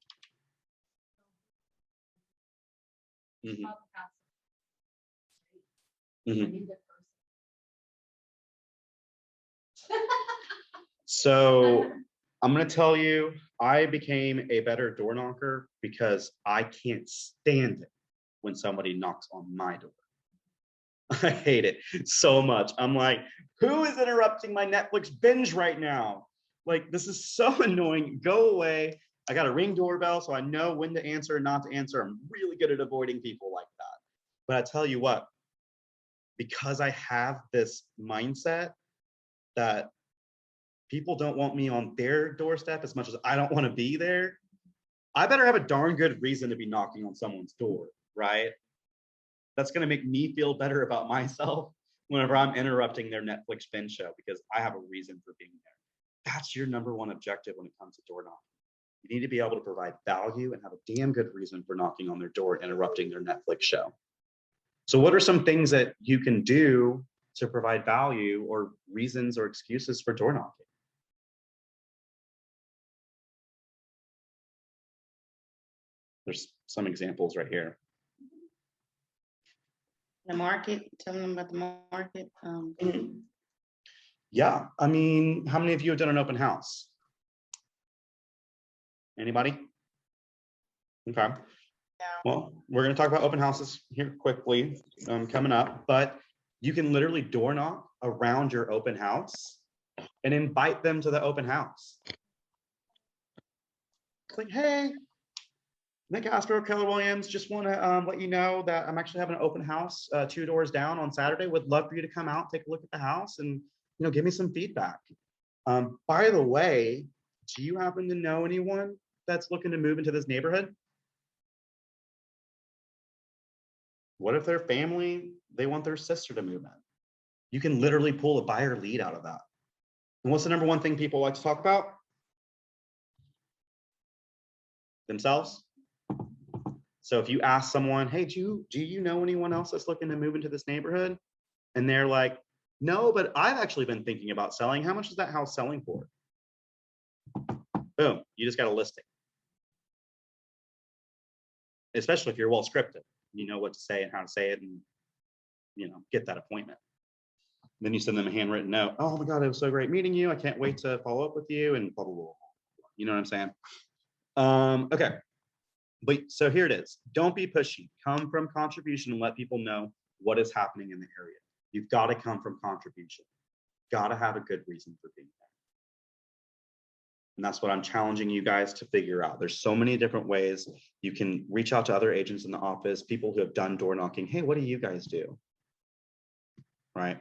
So I'm going to tell you, I became a better door knocker because I can't stand it when somebody knocks on my door. I hate it so much. I'm like, who is interrupting my Netflix binge right now? Like, this is so annoying. Go away. I got a Ring doorbell, so I know when to answer and not to answer. I'm really good at avoiding people like that. But I tell you what, because I have this mindset that people don't want me on their doorstep as much as I don't want to be there, I better have a darn good reason to be knocking on someone's door, right? That's going to make me feel better about myself whenever I'm interrupting their Netflix binge show, because I have a reason for being there. That's your number one objective when it comes to door knocking. You need to be able to provide value and have a damn good reason for knocking on their door and interrupting their Netflix show. So what are some things that you can do to provide value or reasons or excuses for door knocking? There's some examples right here. The market, tell them about the market. Yeah, I mean, how many of you have done an open house? Anybody? Okay. Well, we're going to talk about open houses here quickly coming up, but you can literally door knock around your open house and invite them to the open house. It's like, hey, Nick Aspero, Keller Williams, just want to let you know that I'm actually having an open house 2 doors down on Saturday. Would love for you to come out, take a look at the house, and give me some feedback. By the way, do you happen to know anyone that's looking to move into this neighborhood? What if their family, they want their sister to move in? You can literally pull a buyer lead out of that. And what's the number one thing people like to talk about? Themselves. So if you ask someone, hey, do you know anyone else that's looking to move into this neighborhood? And they're like, no, but I've actually been thinking about selling. How much is that house selling for? Boom, you just got a listing. Especially if you're well scripted, you know what to say and how to say it, and get that appointment. Then you send them a handwritten note. Oh my God, it was so great meeting you. I can't wait to follow up with you, and blah, blah, blah. You know what I'm saying? Okay. But so here it is. Don't be pushy. Come from contribution and let people know what is happening in the area. You've got to come from contribution. Got to have a good reason for being there. And that's what I'm challenging you guys to figure out. There's so many different ways. You can reach out to other agents in the office, people who have done door knocking. Hey, what do you guys do? Right?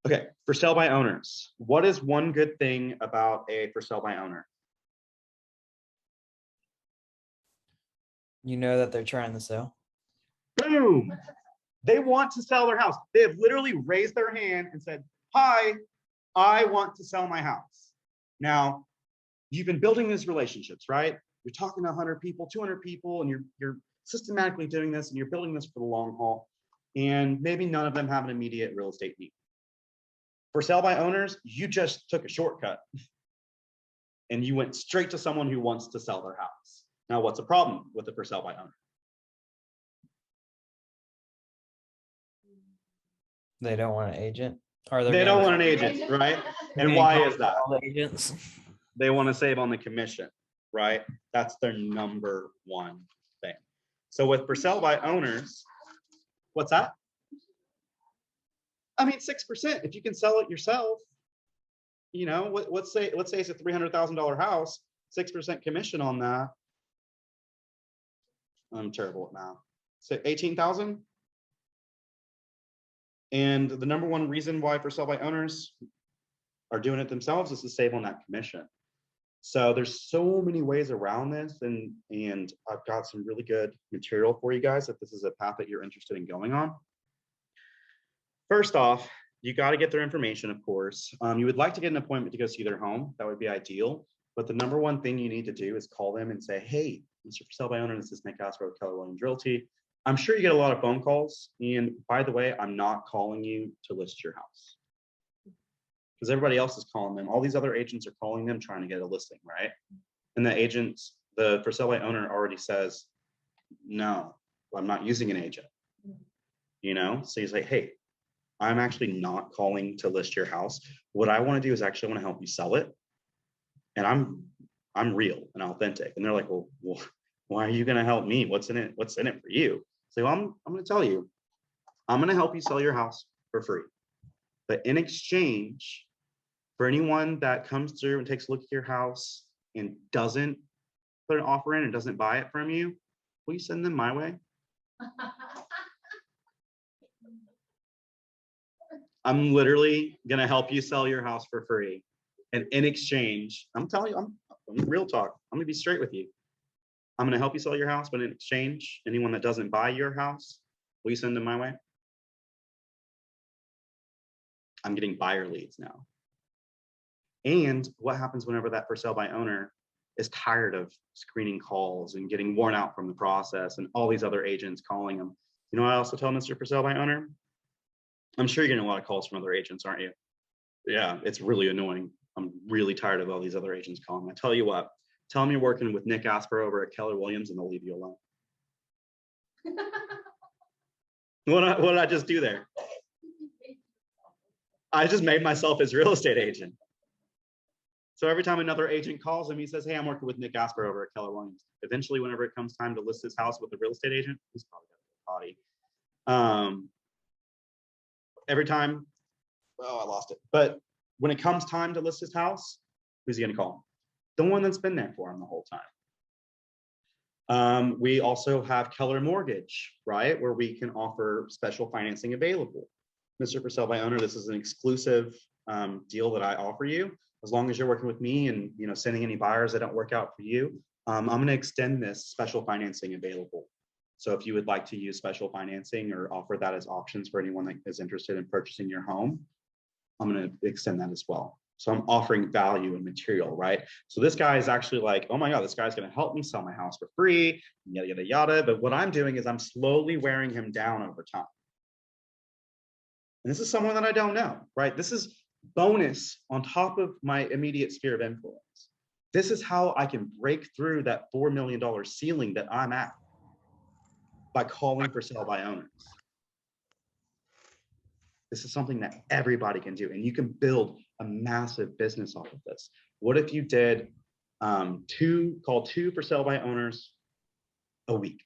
Okay, for sale by owners. What is one good thing about a for sale by owner? You know that they're trying to sell. Boom. They want to sell their house. They have literally raised their hand and said, hi, I want to sell my house. Now, you've been building these relationships, right? You're talking to 100 people, 200 people, and you're systematically doing this, and you're building this for the long haul. And maybe none of them have an immediate real estate need. For sell by owners, you just took a shortcut and you went straight to someone who wants to sell their house. Now, what's the problem with the for sale by owner? They don't want an agent. Or They don't want an agent, right? And why is that? All the agents. They want to save on the commission, right? That's their number one thing. So with for sale by owners, what's that? I mean, 6%, if you can sell it yourself, you know, let's say it's a $300,000 house, 6% commission on that. I'm terrible at math. So 18,000. And the number one reason why for sale by owners are doing it themselves is to save on that commission. So there's so many ways around this, and I've got some really good material for you guys if this is a path that you're interested in going on. First off, you got to get their information, of course. You would like to get an appointment to go see their home. That would be ideal. But the number one thing you need to do is call them and say, hey, Mr. For Sale by Owner, this is Nick Aspero with Keller Mortgage Realty. I'm sure you get a lot of phone calls. And by the way, I'm not calling you to list your house, because everybody else is calling them. All these other agents are calling them trying to get a listing, right? And the agents, the For Sale by Owner already says, no, I'm not using an agent. You know, so he's like, hey, I'm actually not calling to list your house. What I want to do is actually want to help you sell it. And I'm real and authentic. And they're like, well, why are you going to help me? What's in it? What's in it for you? So I'm going to tell you, I'm going to help you sell your house for free. But in exchange, for anyone that comes through and takes a look at your house and doesn't put an offer in and doesn't buy it from you, will you send them my way? I'm literally going to help you sell your house for free. And in exchange, I'm telling you, I'm real talk. I'm going to be straight with you. I'm going to help you sell your house, but in exchange, anyone that doesn't buy your house, will you send them my way? I'm getting buyer leads now. And what happens whenever that for sale by owner is tired of screening calls and getting worn out from the process and all these other agents calling them? You know what I also tell Mr. For Sale by Owner? I'm sure you're getting a lot of calls from other agents, aren't you? Yeah, it's really annoying. I'm really tired of all these other agents calling. I tell you what, tell them you're working with Nick Aspero over at Keller Williams and they'll leave you alone. What did I just do there? I just made myself his real estate agent. So every time another agent calls him, he says, hey, I'm working with Nick Aspero over at Keller Williams. Eventually, whenever it comes time to list his house with a real estate agent, he's probably got a body. Every time, oh, I lost it. But when it comes time to list his house, who's he going to call? The one that's been there for him the whole time. We also have Keller Mortgage, right? Where we can offer special financing available. Mr. For Sale by Owner, this is an exclusive deal that I offer you. As long as you're working with me and sending any buyers that don't work out for you, I'm going to extend this special financing available. So if you would like to use special financing or offer that as options for anyone that is interested in purchasing your home, I'm going to extend that as well. So I'm offering value and material, right? So this guy is actually like, oh my God, this guy's going to help me sell my house for free, yada, yada, yada. But what I'm doing is I'm slowly wearing him down over time. And this is someone that I don't know, right? This is bonus on top of my immediate sphere of influence. This is how I can break through that $4 million ceiling that I'm at by calling for sale by owners. This is something that everybody can do, and you can build a massive business off of this. What if you did call two for sale by owners a week?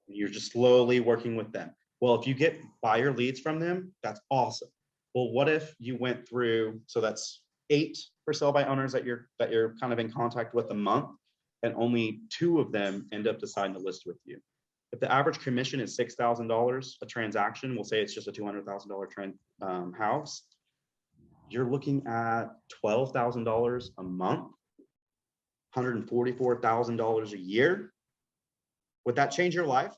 You're just slowly working with them. Well, if you get buyer leads from them, that's awesome. Well, what if you went through, so that's 8 for sale by owners that you're kind of in contact with a month, and only 2 of them end up deciding to list with you. If the average commission is $6,000 a transaction, we'll say it's just a $200,000 house, you're looking at $12,000 a month, $144,000 a year. Would that change your life?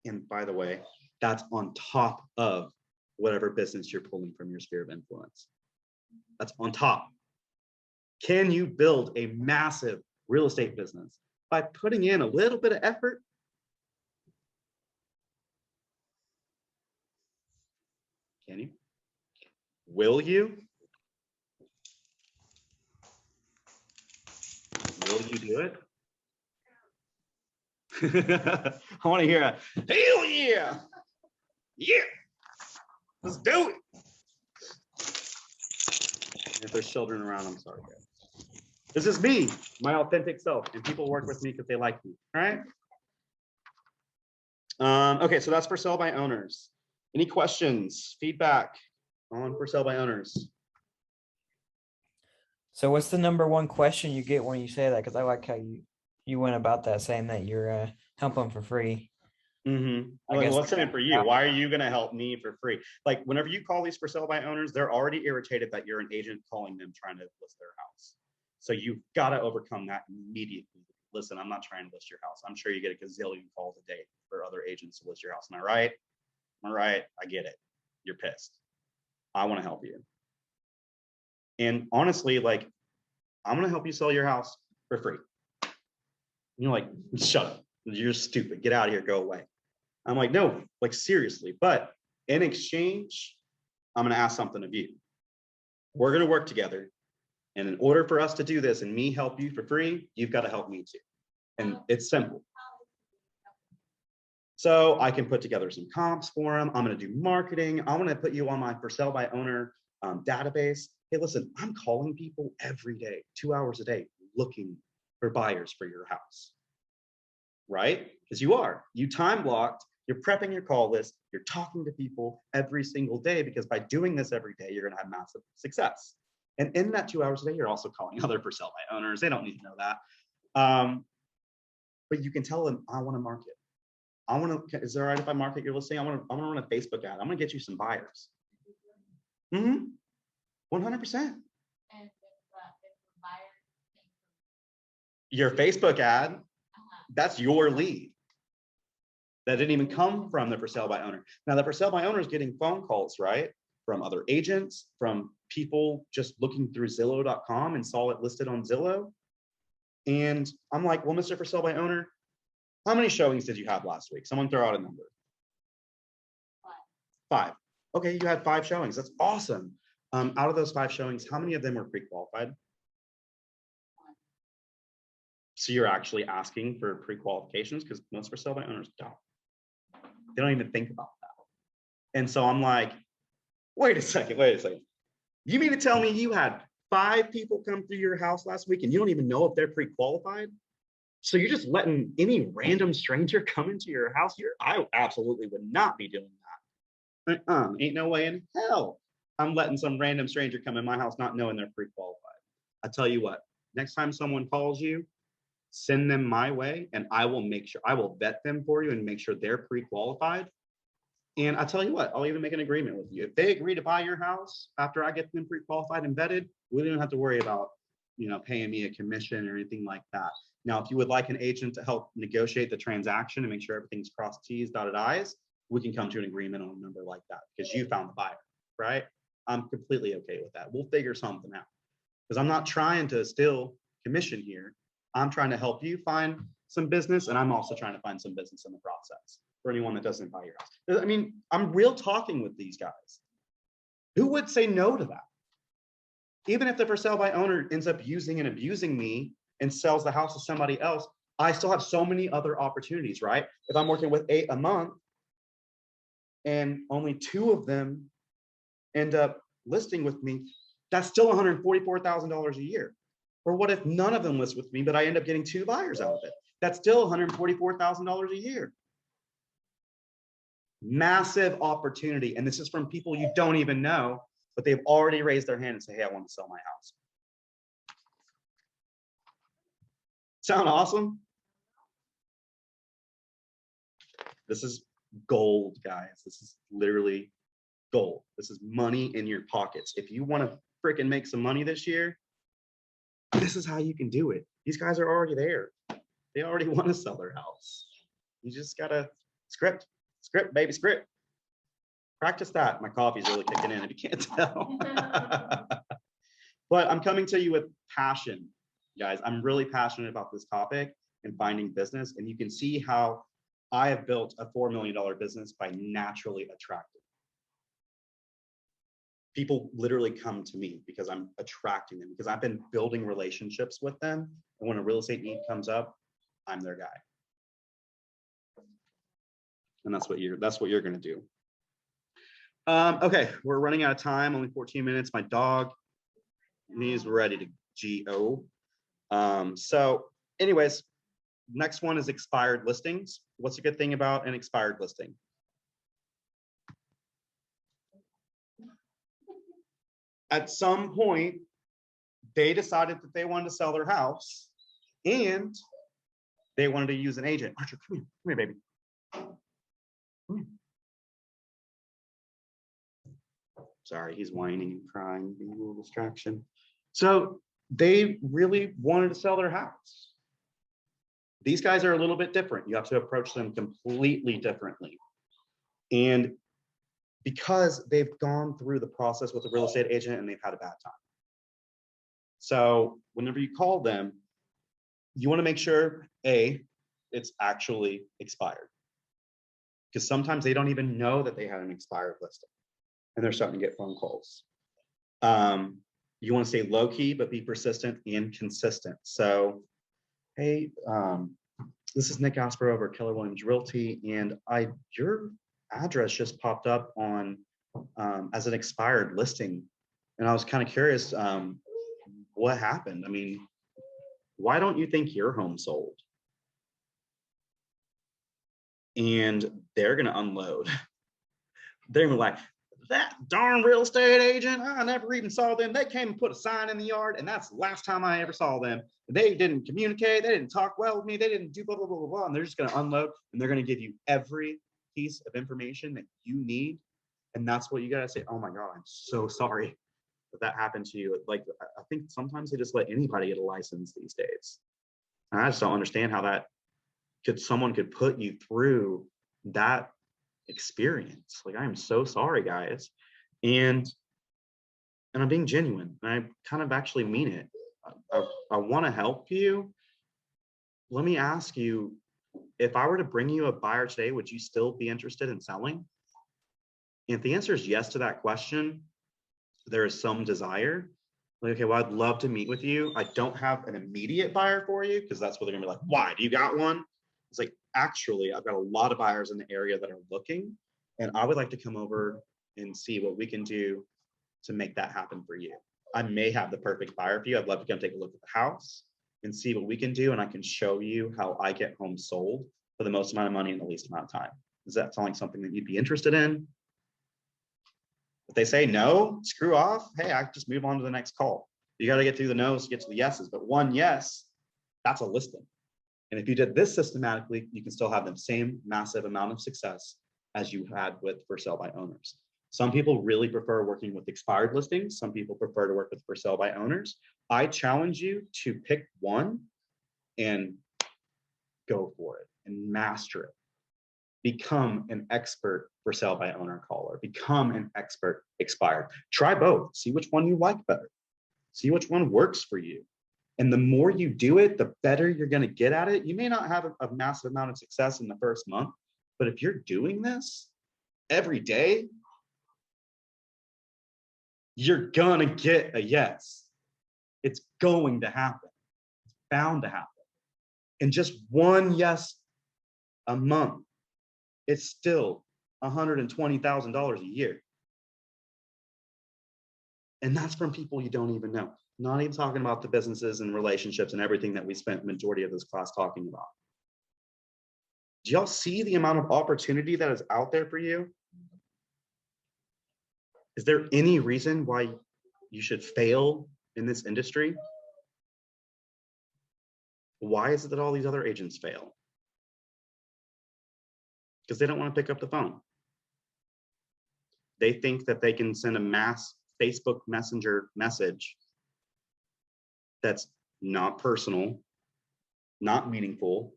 And by the way, that's on top of whatever business you're pulling from your sphere of influence. That's on top. Can you build a massive real estate business by putting in a little bit of effort? Can you? Will you? Will you do it? I want to hear a hell yeah. Yeah. Let's do it. If there's children around, I'm sorry, guys. This is me, my authentic self, and people work with me because they like me. All right. Okay, so that's for sell by owners. Any questions, feedback on for sell by owners? So what's the number one question you get when you say that? Because I like how you went about that, saying that you're helping for free. Mm-hmm. I guess What's in it for you? Why are you going to help me for free? Like whenever you call these for sale by owners, they're already irritated that you're an agent calling them trying to list their house. So you've got to overcome that immediately. Listen, I'm not trying to list your house. I'm sure you get a gazillion calls a day for other agents to list your house. Am I right? Am I right? I get it. You're pissed. I want to help you. And honestly, like, I'm going to help you sell your house for free. You're like, shut up. You're stupid. Get out of here. Go away. I'm like, no, like seriously. But in exchange, I'm going to ask something of you. We're going to work together. And in order for us to do this and me help you for free, you've got to help me too. And it's simple. So I can put together some comps for them. I'm going to do marketing. I'm going to put you on my for sale by owner database. Hey, listen, I'm calling people every day, 2 hours a day, looking for buyers for your house. Right? Because you time blocked, you're prepping your call list, you're talking to people every single day, because by doing this every day, you're going to have massive success. And in that 2 hours a day, you're also calling other for sale by owners. They don't need to know that. But you can tell them, I want to market. Is it all right if I market your listing? I want to run a Facebook ad. I'm going to get you some buyers. 100%. Your Facebook ad, that's your lead. That didn't even come from the for sale by owner. Now the for sale by owner is getting phone calls, right? From other agents, from people just looking through Zillow.com and saw it listed on Zillow. And I'm like, well, Mr. For sale by owner, how many showings did you have last week? Someone throw out a number. 5. Okay, you had 5 showings. That's awesome. Out of those 5 showings, how many of them were pre-qualified? So you're actually asking for pre-qualifications, because most for sale by owners don't. They don't even think about that. And so I'm like, wait a second. You mean to tell me you had 5 people come through your house last week and you don't even know if they're pre-qualified? So you're just letting any random stranger come into your house here? I absolutely would not be doing that. Ain't no way in hell I'm letting some random stranger come in my house not knowing they're pre-qualified. I tell you what, next time someone calls you, send them my way and I will vet them for you and make sure they're pre-qualified. And I tell you what, I'll even make an agreement with you. If they agree to buy your house after I get them pre-qualified and vetted, we don't have to worry about, paying me a commission or anything like that. Now, if you would like an agent to help negotiate the transaction and make sure everything's crossed T's, dotted I's, we can come to an agreement on a number like that because you found the buyer, right? I'm completely okay with that. We'll figure something out because I'm not trying to steal commission here. I'm trying to help you find some business, and I'm also trying to find some business in the process for anyone that doesn't buy your house. I mean, I'm real talking with these guys. Who would say no to that? Even if the for sale by owner ends up using and abusing me and sells the house to somebody else, I still have so many other opportunities, right? If I'm working with 8 a month and only 2 of them end up listing with me, that's still $144,000 a year. Or what if none of them list with me, but I end up getting 2 buyers out of it? That's still $144,000 a year. Massive opportunity. And this is from people you don't even know, but they've already raised their hand and say, hey, I want to sell my house. Sound awesome? This is gold, guys. This is literally gold. This is money in your pockets. If you want to freaking make some money this year, this is how you can do it. These guys are already there. They already want to sell their house. You just got to script, Script, baby, script. Practice that. My coffee's really kicking in if you can't tell. But I'm coming to you with passion, guys. I'm really passionate about this topic and finding business. And you can see how I have built a $4 million business by naturally attracting. People literally come to me because I'm attracting them, because I've been building relationships with them. And when a real estate need comes up, I'm their guy. And that's what you're going to do. Okay, we're running out of time, only 14 minutes. My dog, he's ready to go. So anyways, next one is expired listings. What's a good thing about an expired listing? At some point, they decided that they wanted to sell their house and they wanted to use an agent. Archer, come here, baby. Come here. Sorry, he's whining and crying, being a little distraction. So they really wanted to sell their house. These guys are a little bit different. You have to approach them completely differently. And because they've gone through the process with a real estate agent and they've had a bad time. So whenever you call them, you want to make sure, A, it's actually expired. Because sometimes they don't even know that they had an expired listing and they're starting to get phone calls. You want to stay low key, but be persistent and consistent. So, hey, this is Nick Aspero over at Keller Mortgage Realty, and your address just popped up on as an expired listing, and I was kind of curious what happened. I mean, why don't you think your home sold? And they're gonna unload. They're gonna be like, that darn real estate agent, I never even saw them. They came and put a sign in the yard, and that's the last time I ever saw them. They didn't communicate, they didn't talk well with me, they didn't do blah, blah, blah, blah, blah. And they're just gonna unload, and they're gonna give you every piece of information that you need. And that's what you gotta say, oh my God, I'm so sorry that happened to you. Like, I think sometimes they just let anybody get a license these days. And I just don't understand how someone could put you through that experience. Like, I am so sorry, guys. And I'm being genuine. And I kind of actually mean it. I want to help you. Let me ask you, if I were to bring you a buyer today, would you still be interested in selling? And if the answer is yes to that question, there is some desire. Like, okay, well, I'd love to meet with you. I don't have an immediate buyer for you, because that's what they're gonna be like, why? Do you got one? It's like, actually, I've got a lot of buyers in the area that are looking, and I would like to come over and see what we can do to make that happen for you. I may have the perfect buyer for you. I'd love to come take a look at the house and see what we can do, and I can show you how I get homes sold for the most amount of money in the least amount of time. Does that sound like something that you'd be interested in? If they say no, screw off. Hey, I just move on to the next call. You got to get through the no's to get to the yeses, but one yes, that's a listing. And if you did this systematically, you can still have the same massive amount of success as you had with for sale by owners. Some people really prefer working with expired listings. Some people prefer to work with for sale by owners. I challenge you to pick one and go for it and master it. Become an expert for sale by owner caller. Become an expert expired. Try both. See which one you like better. See which one works for you. And the more you do it, the better you're going to get at it. You may not have a massive amount of success in the first month, but if you're doing this every day, you're going to get a yes. It's going to happen. It's bound to happen. And just one yes a month, it's still $120,000 a year. And that's from people you don't even know. Not even talking about the businesses and relationships and everything that we spent the majority of this class talking about. Do y'all see the amount of opportunity that is out there for you? Is there any reason why you should fail in this industry? Why is it that all these other agents fail? Because they don't want to pick up the phone. They think that they can send a mass Facebook Messenger message that's not personal, not meaningful,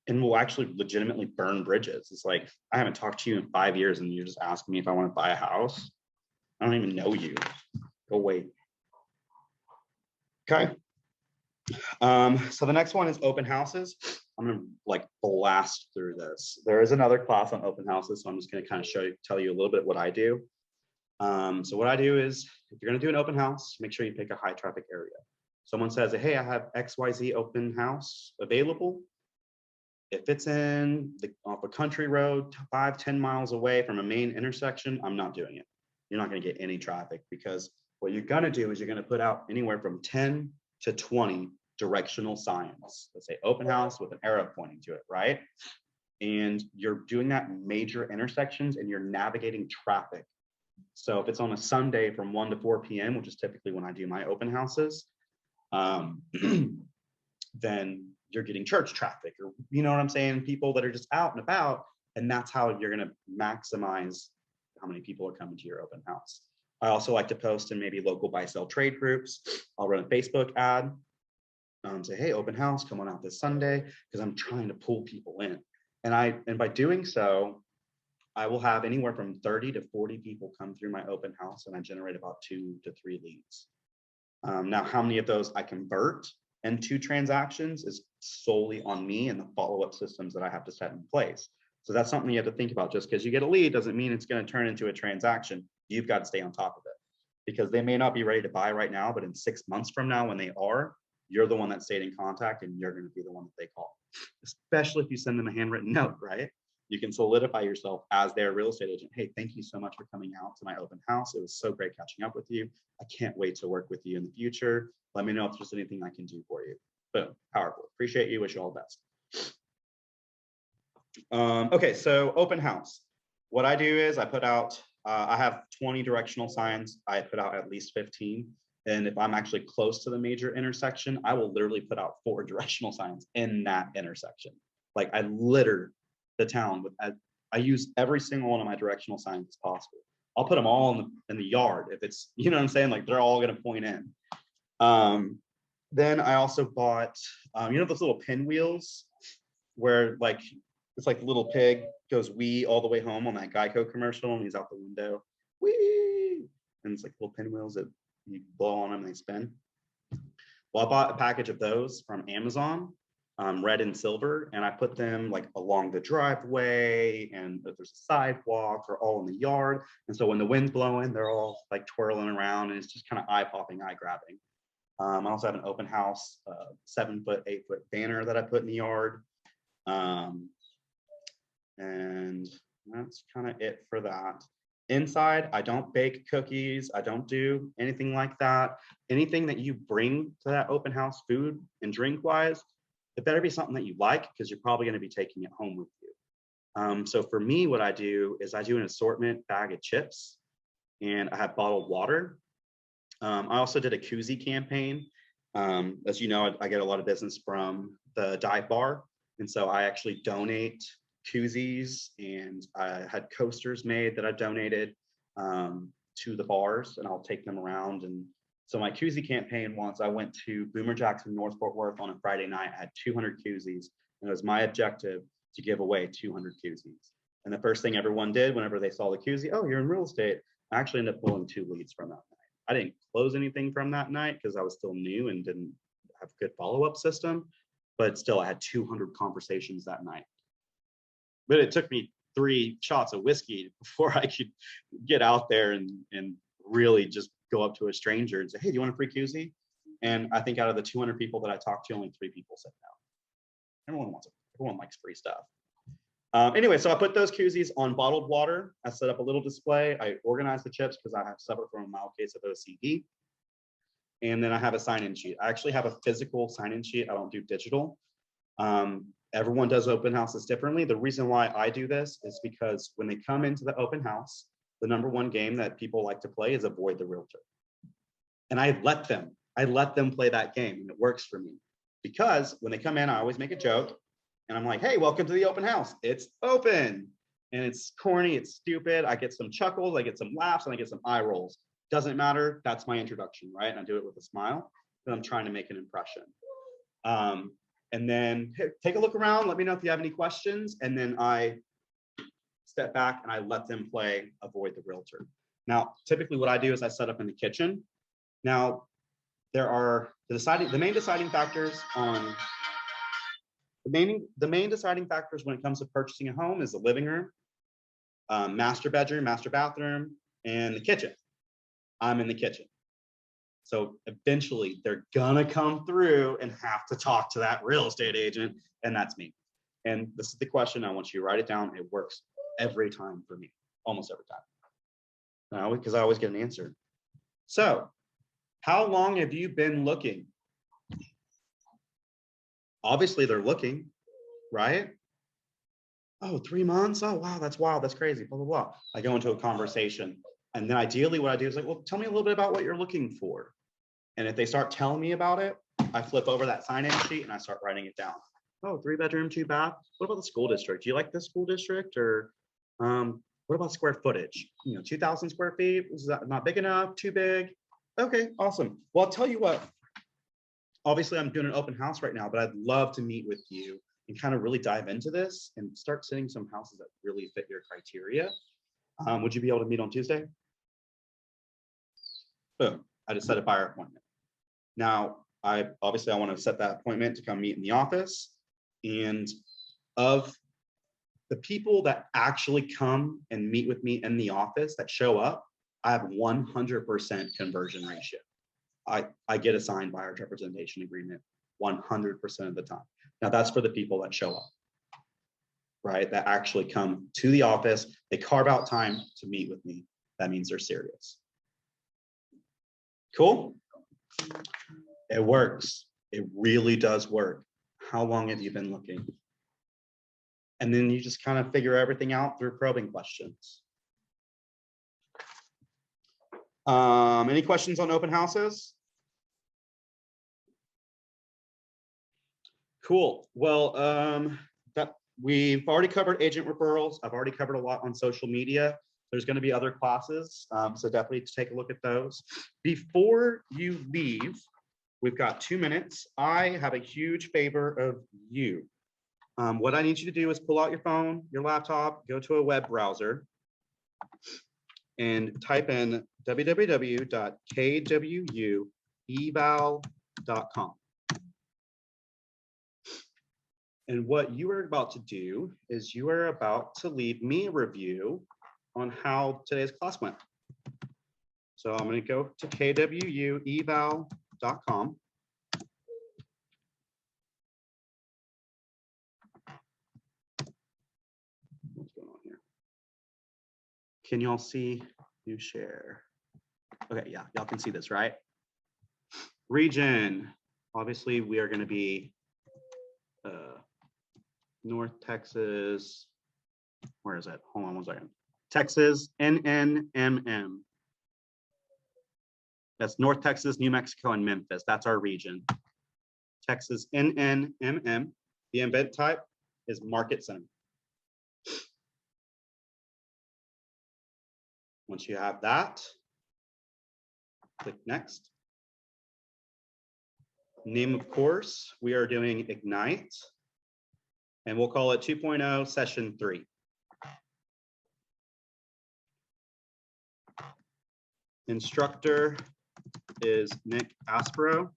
and will actually legitimately burn bridges. It's like, I haven't talked to you in 5 years and you're just asking me if I want to buy a house. I don't even know you. Go wait. Okay. So the next one is open houses. I'm gonna like blast through this. There is another class on open houses, so I'm just gonna kind of tell you a little bit what I do. So what I do is, if you're gonna do an open house, make sure you pick a high traffic area. Someone says, hey, I have XYZ open house available. If it's off a country road, 5-10 miles away from a main intersection, I'm not doing it. You're not gonna get any traffic, because what you're gonna do is you're gonna put out anywhere from 10 to 20 directional signs that say open house with an arrow pointing to it, right? And you're doing that in major intersections and you're navigating traffic. So if it's on a Sunday from 1 to 4 p.m., which is typically when I do my open houses, then you're getting church traffic, or you know what I'm saying? People that are just out and about, and that's how you're gonna maximize how many people are coming to your open house. I also like to post in maybe local buy-sell trade groups. I'll run a Facebook ad, say, hey, open house, come on out this Sunday, because I'm trying to pull people in. And by doing so, I will have anywhere from 30 to 40 people come through my open house, and I generate about 2 to 3 leads. Now, how many of those I convert into transactions is solely on me and the follow-up systems that I have to set in place. So that's something you have to think about. Just because you get a lead doesn't mean it's going to turn into a transaction. You've got to stay on top of it, because they may not be ready to buy right now, but in 6 months from now, when they are, you're the one that stayed in contact, and you're going to be the one that they call, especially if you send them a handwritten note, right? You can solidify yourself as their real estate agent. Hey, thank you so much for coming out to my open house. It was so great catching up with you. I can't wait to work with you in the future. Let me know if there's anything I can do for you. Boom, powerful. Appreciate you. Wish you all the best. Okay, so open house. What I do is I put out, I have 20 directional signs. I put out at least 15. And if I'm actually close to the major intersection, I will literally put out 4 directional signs in that intersection. Like, I litter the town with, I use every single one of my directional signs as possible. I'll put them all in the yard if it's, you know what I'm saying? Like, they're all going to point in. Then I also bought, you know, those little pinwheels where like, it's like the little pig goes wee all the way home on that Geico commercial, and he's out the window, wee, and it's like little pinwheels that you blow on them and they spin. Well, I bought a package of those from Amazon, red and silver, and I put them like along the driveway, and if there's a sidewalk, or all in the yard. And so when the wind's blowing, they're all like twirling around, and it's just kind of eye-popping, eye-grabbing. I also have an open house, 7-foot, 8-foot banner that I put in the yard. And that's kind of it for that. Inside, I don't bake cookies. I don't do anything like that. Anything that you bring to that open house, food and drink wise, it better be something that you like, because you're probably going to be taking it home with you. So for me, what I do is I do an assortment bag of chips, and I have bottled water. I also did a koozie campaign. As you know, I get a lot of business from the dive bar. And so I actually donate koozies, and I had coasters made that I donated to the bars, and I'll take them around. And so my koozie campaign, once I went to Boomer Jackson, North Fort Worth on a Friday night, I had 200 koozies, and it was my objective to give away 200 koozies. And the first thing everyone did whenever they saw the koozie, oh, you're in real estate. I actually ended up pulling 2 leads from that night. I didn't close anything from that night because I was still new and didn't have a good follow-up system, but still I had 200 conversations that night. But it took me 3 shots of whiskey before I could get out there and really just go up to a stranger and say, hey, do you want a free koozie? And I think out of the 200 people that I talked to, only 3 people said no. Everyone likes free stuff. Anyway, so I put those koozies on bottled water. I set up a little display. I organized the chips because I have suffered from a mild case of OCD. And then I have a sign-in sheet. I actually have a physical sign-in sheet. I don't do digital. Everyone does open houses differently. The reason why I do this is because when they come into the open house, the #1 game that people like to play is avoid the realtor. And I let them play that game, and it works for me. Because when they come in, I always make a joke, and I'm like, hey, welcome to the open house. It's open. And it's corny, it's stupid. I get some chuckles, I get some laughs, and I get some eye rolls. Doesn't matter, that's my introduction, right? And I do it with a smile, and I'm trying to make an impression. and then take a look around, let me know if you have any questions, and then I step back and I let them play avoid the realtor. Now, typically what I do is I set up in the kitchen. Now, there are the main deciding factors on the main deciding factors when it comes to purchasing a home is the living room, master bedroom, master bathroom, and the kitchen. I'm in the kitchen. So eventually they're gonna come through and have to talk to that real estate agent, and that's me. And this is the question, I want you to write it down. It works every time for me, almost every time. Because I always get an answer. So, how long have you been looking? Obviously they're looking, right? Oh, 3 months? Oh, wow, that's wild, that's crazy, blah, blah, blah. I go into a conversation. And then ideally what I do is like, well, tell me a little bit about what you're looking for. And if they start telling me about it, I flip over that sign-in sheet and I start writing it down. Oh, 3-bedroom, 2-bath. What about the school district? Do you like this school district? Or what about square footage? 2,000 square feet, is that not big enough, too big? Okay, awesome. Well, I'll tell you what, obviously I'm doing an open house right now, but I'd love to meet with you and kind of really dive into this and start seeing some houses that really fit your criteria. Would you be able to meet on Tuesday? Boom, I just set a buyer appointment. Now, I want to set that appointment to come meet in the office. And of the people that actually come and meet with me in the office that show up, I have 100% conversion ratio. I get a signed buyer's representation agreement 100% of the time. Now that's for the people that show up, right? That actually come to the office, they carve out time to meet with me. That means they're serious. Cool. It works. It really does work. How long have you been looking? And then you just kind of figure everything out through probing questions. Any questions on open houses? Cool. Well, that we've already covered agent referrals. I've already covered a lot on social media. There's going to be other classes, so definitely take a look at those. Before you leave, we've got 2 minutes. I have a huge favor of you. What I need you to do is pull out your phone, your laptop, go to a web browser, and type in www.kwueval.com. And what you are about to do is you are about to leave me a review on how today's class went. So I'm going to go to kwueval.com. What's going on here? Can y'all see? You share. Okay, yeah, y'all can see this, right? Region. Obviously, we are going to be North Texas. Where is it? Hold on one second. Texas, NNMM. That's North Texas, New Mexico, and Memphis. That's our region. Texas, NNMM. The event type is Market Center. Once you have that, click next. Name of course, we are doing Ignite, and we'll call it 2.0 session 3. Instructor is Nick Aspero.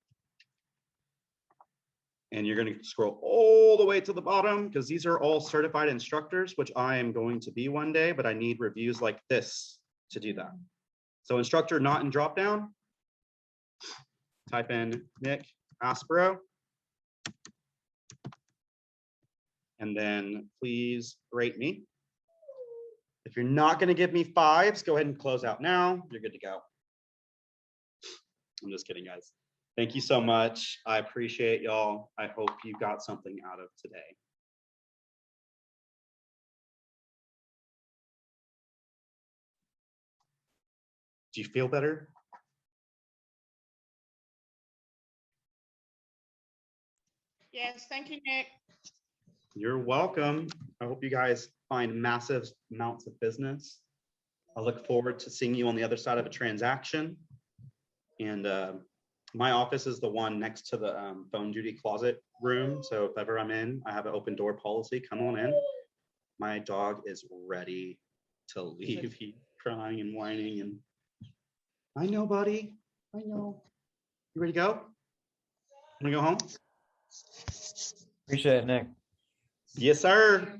And you're going to scroll all the way to the bottom because these are all certified instructors, which I am going to be one day, but I need reviews like this to do that. So instructor not in dropdown, type in Nick Aspero. And then please rate me. If you're not going to give me 5s, go ahead and close out now. You're good to go. I'm just kidding, guys. Thank you so much. I appreciate y'all. I hope you got something out of today. Do you feel better? Yes, thank you, Nick. You're welcome. I hope you guys find massive amounts of business. I look forward to seeing you on the other side of a transaction. And My office is the one next to the phone duty closet room. So if ever I'm in, I have an open door policy. Come on in. My dog is ready to leave. He's crying and whining, and I know, buddy. I know. You ready to go? Want to go home? Appreciate it, Nick. Yes, sir.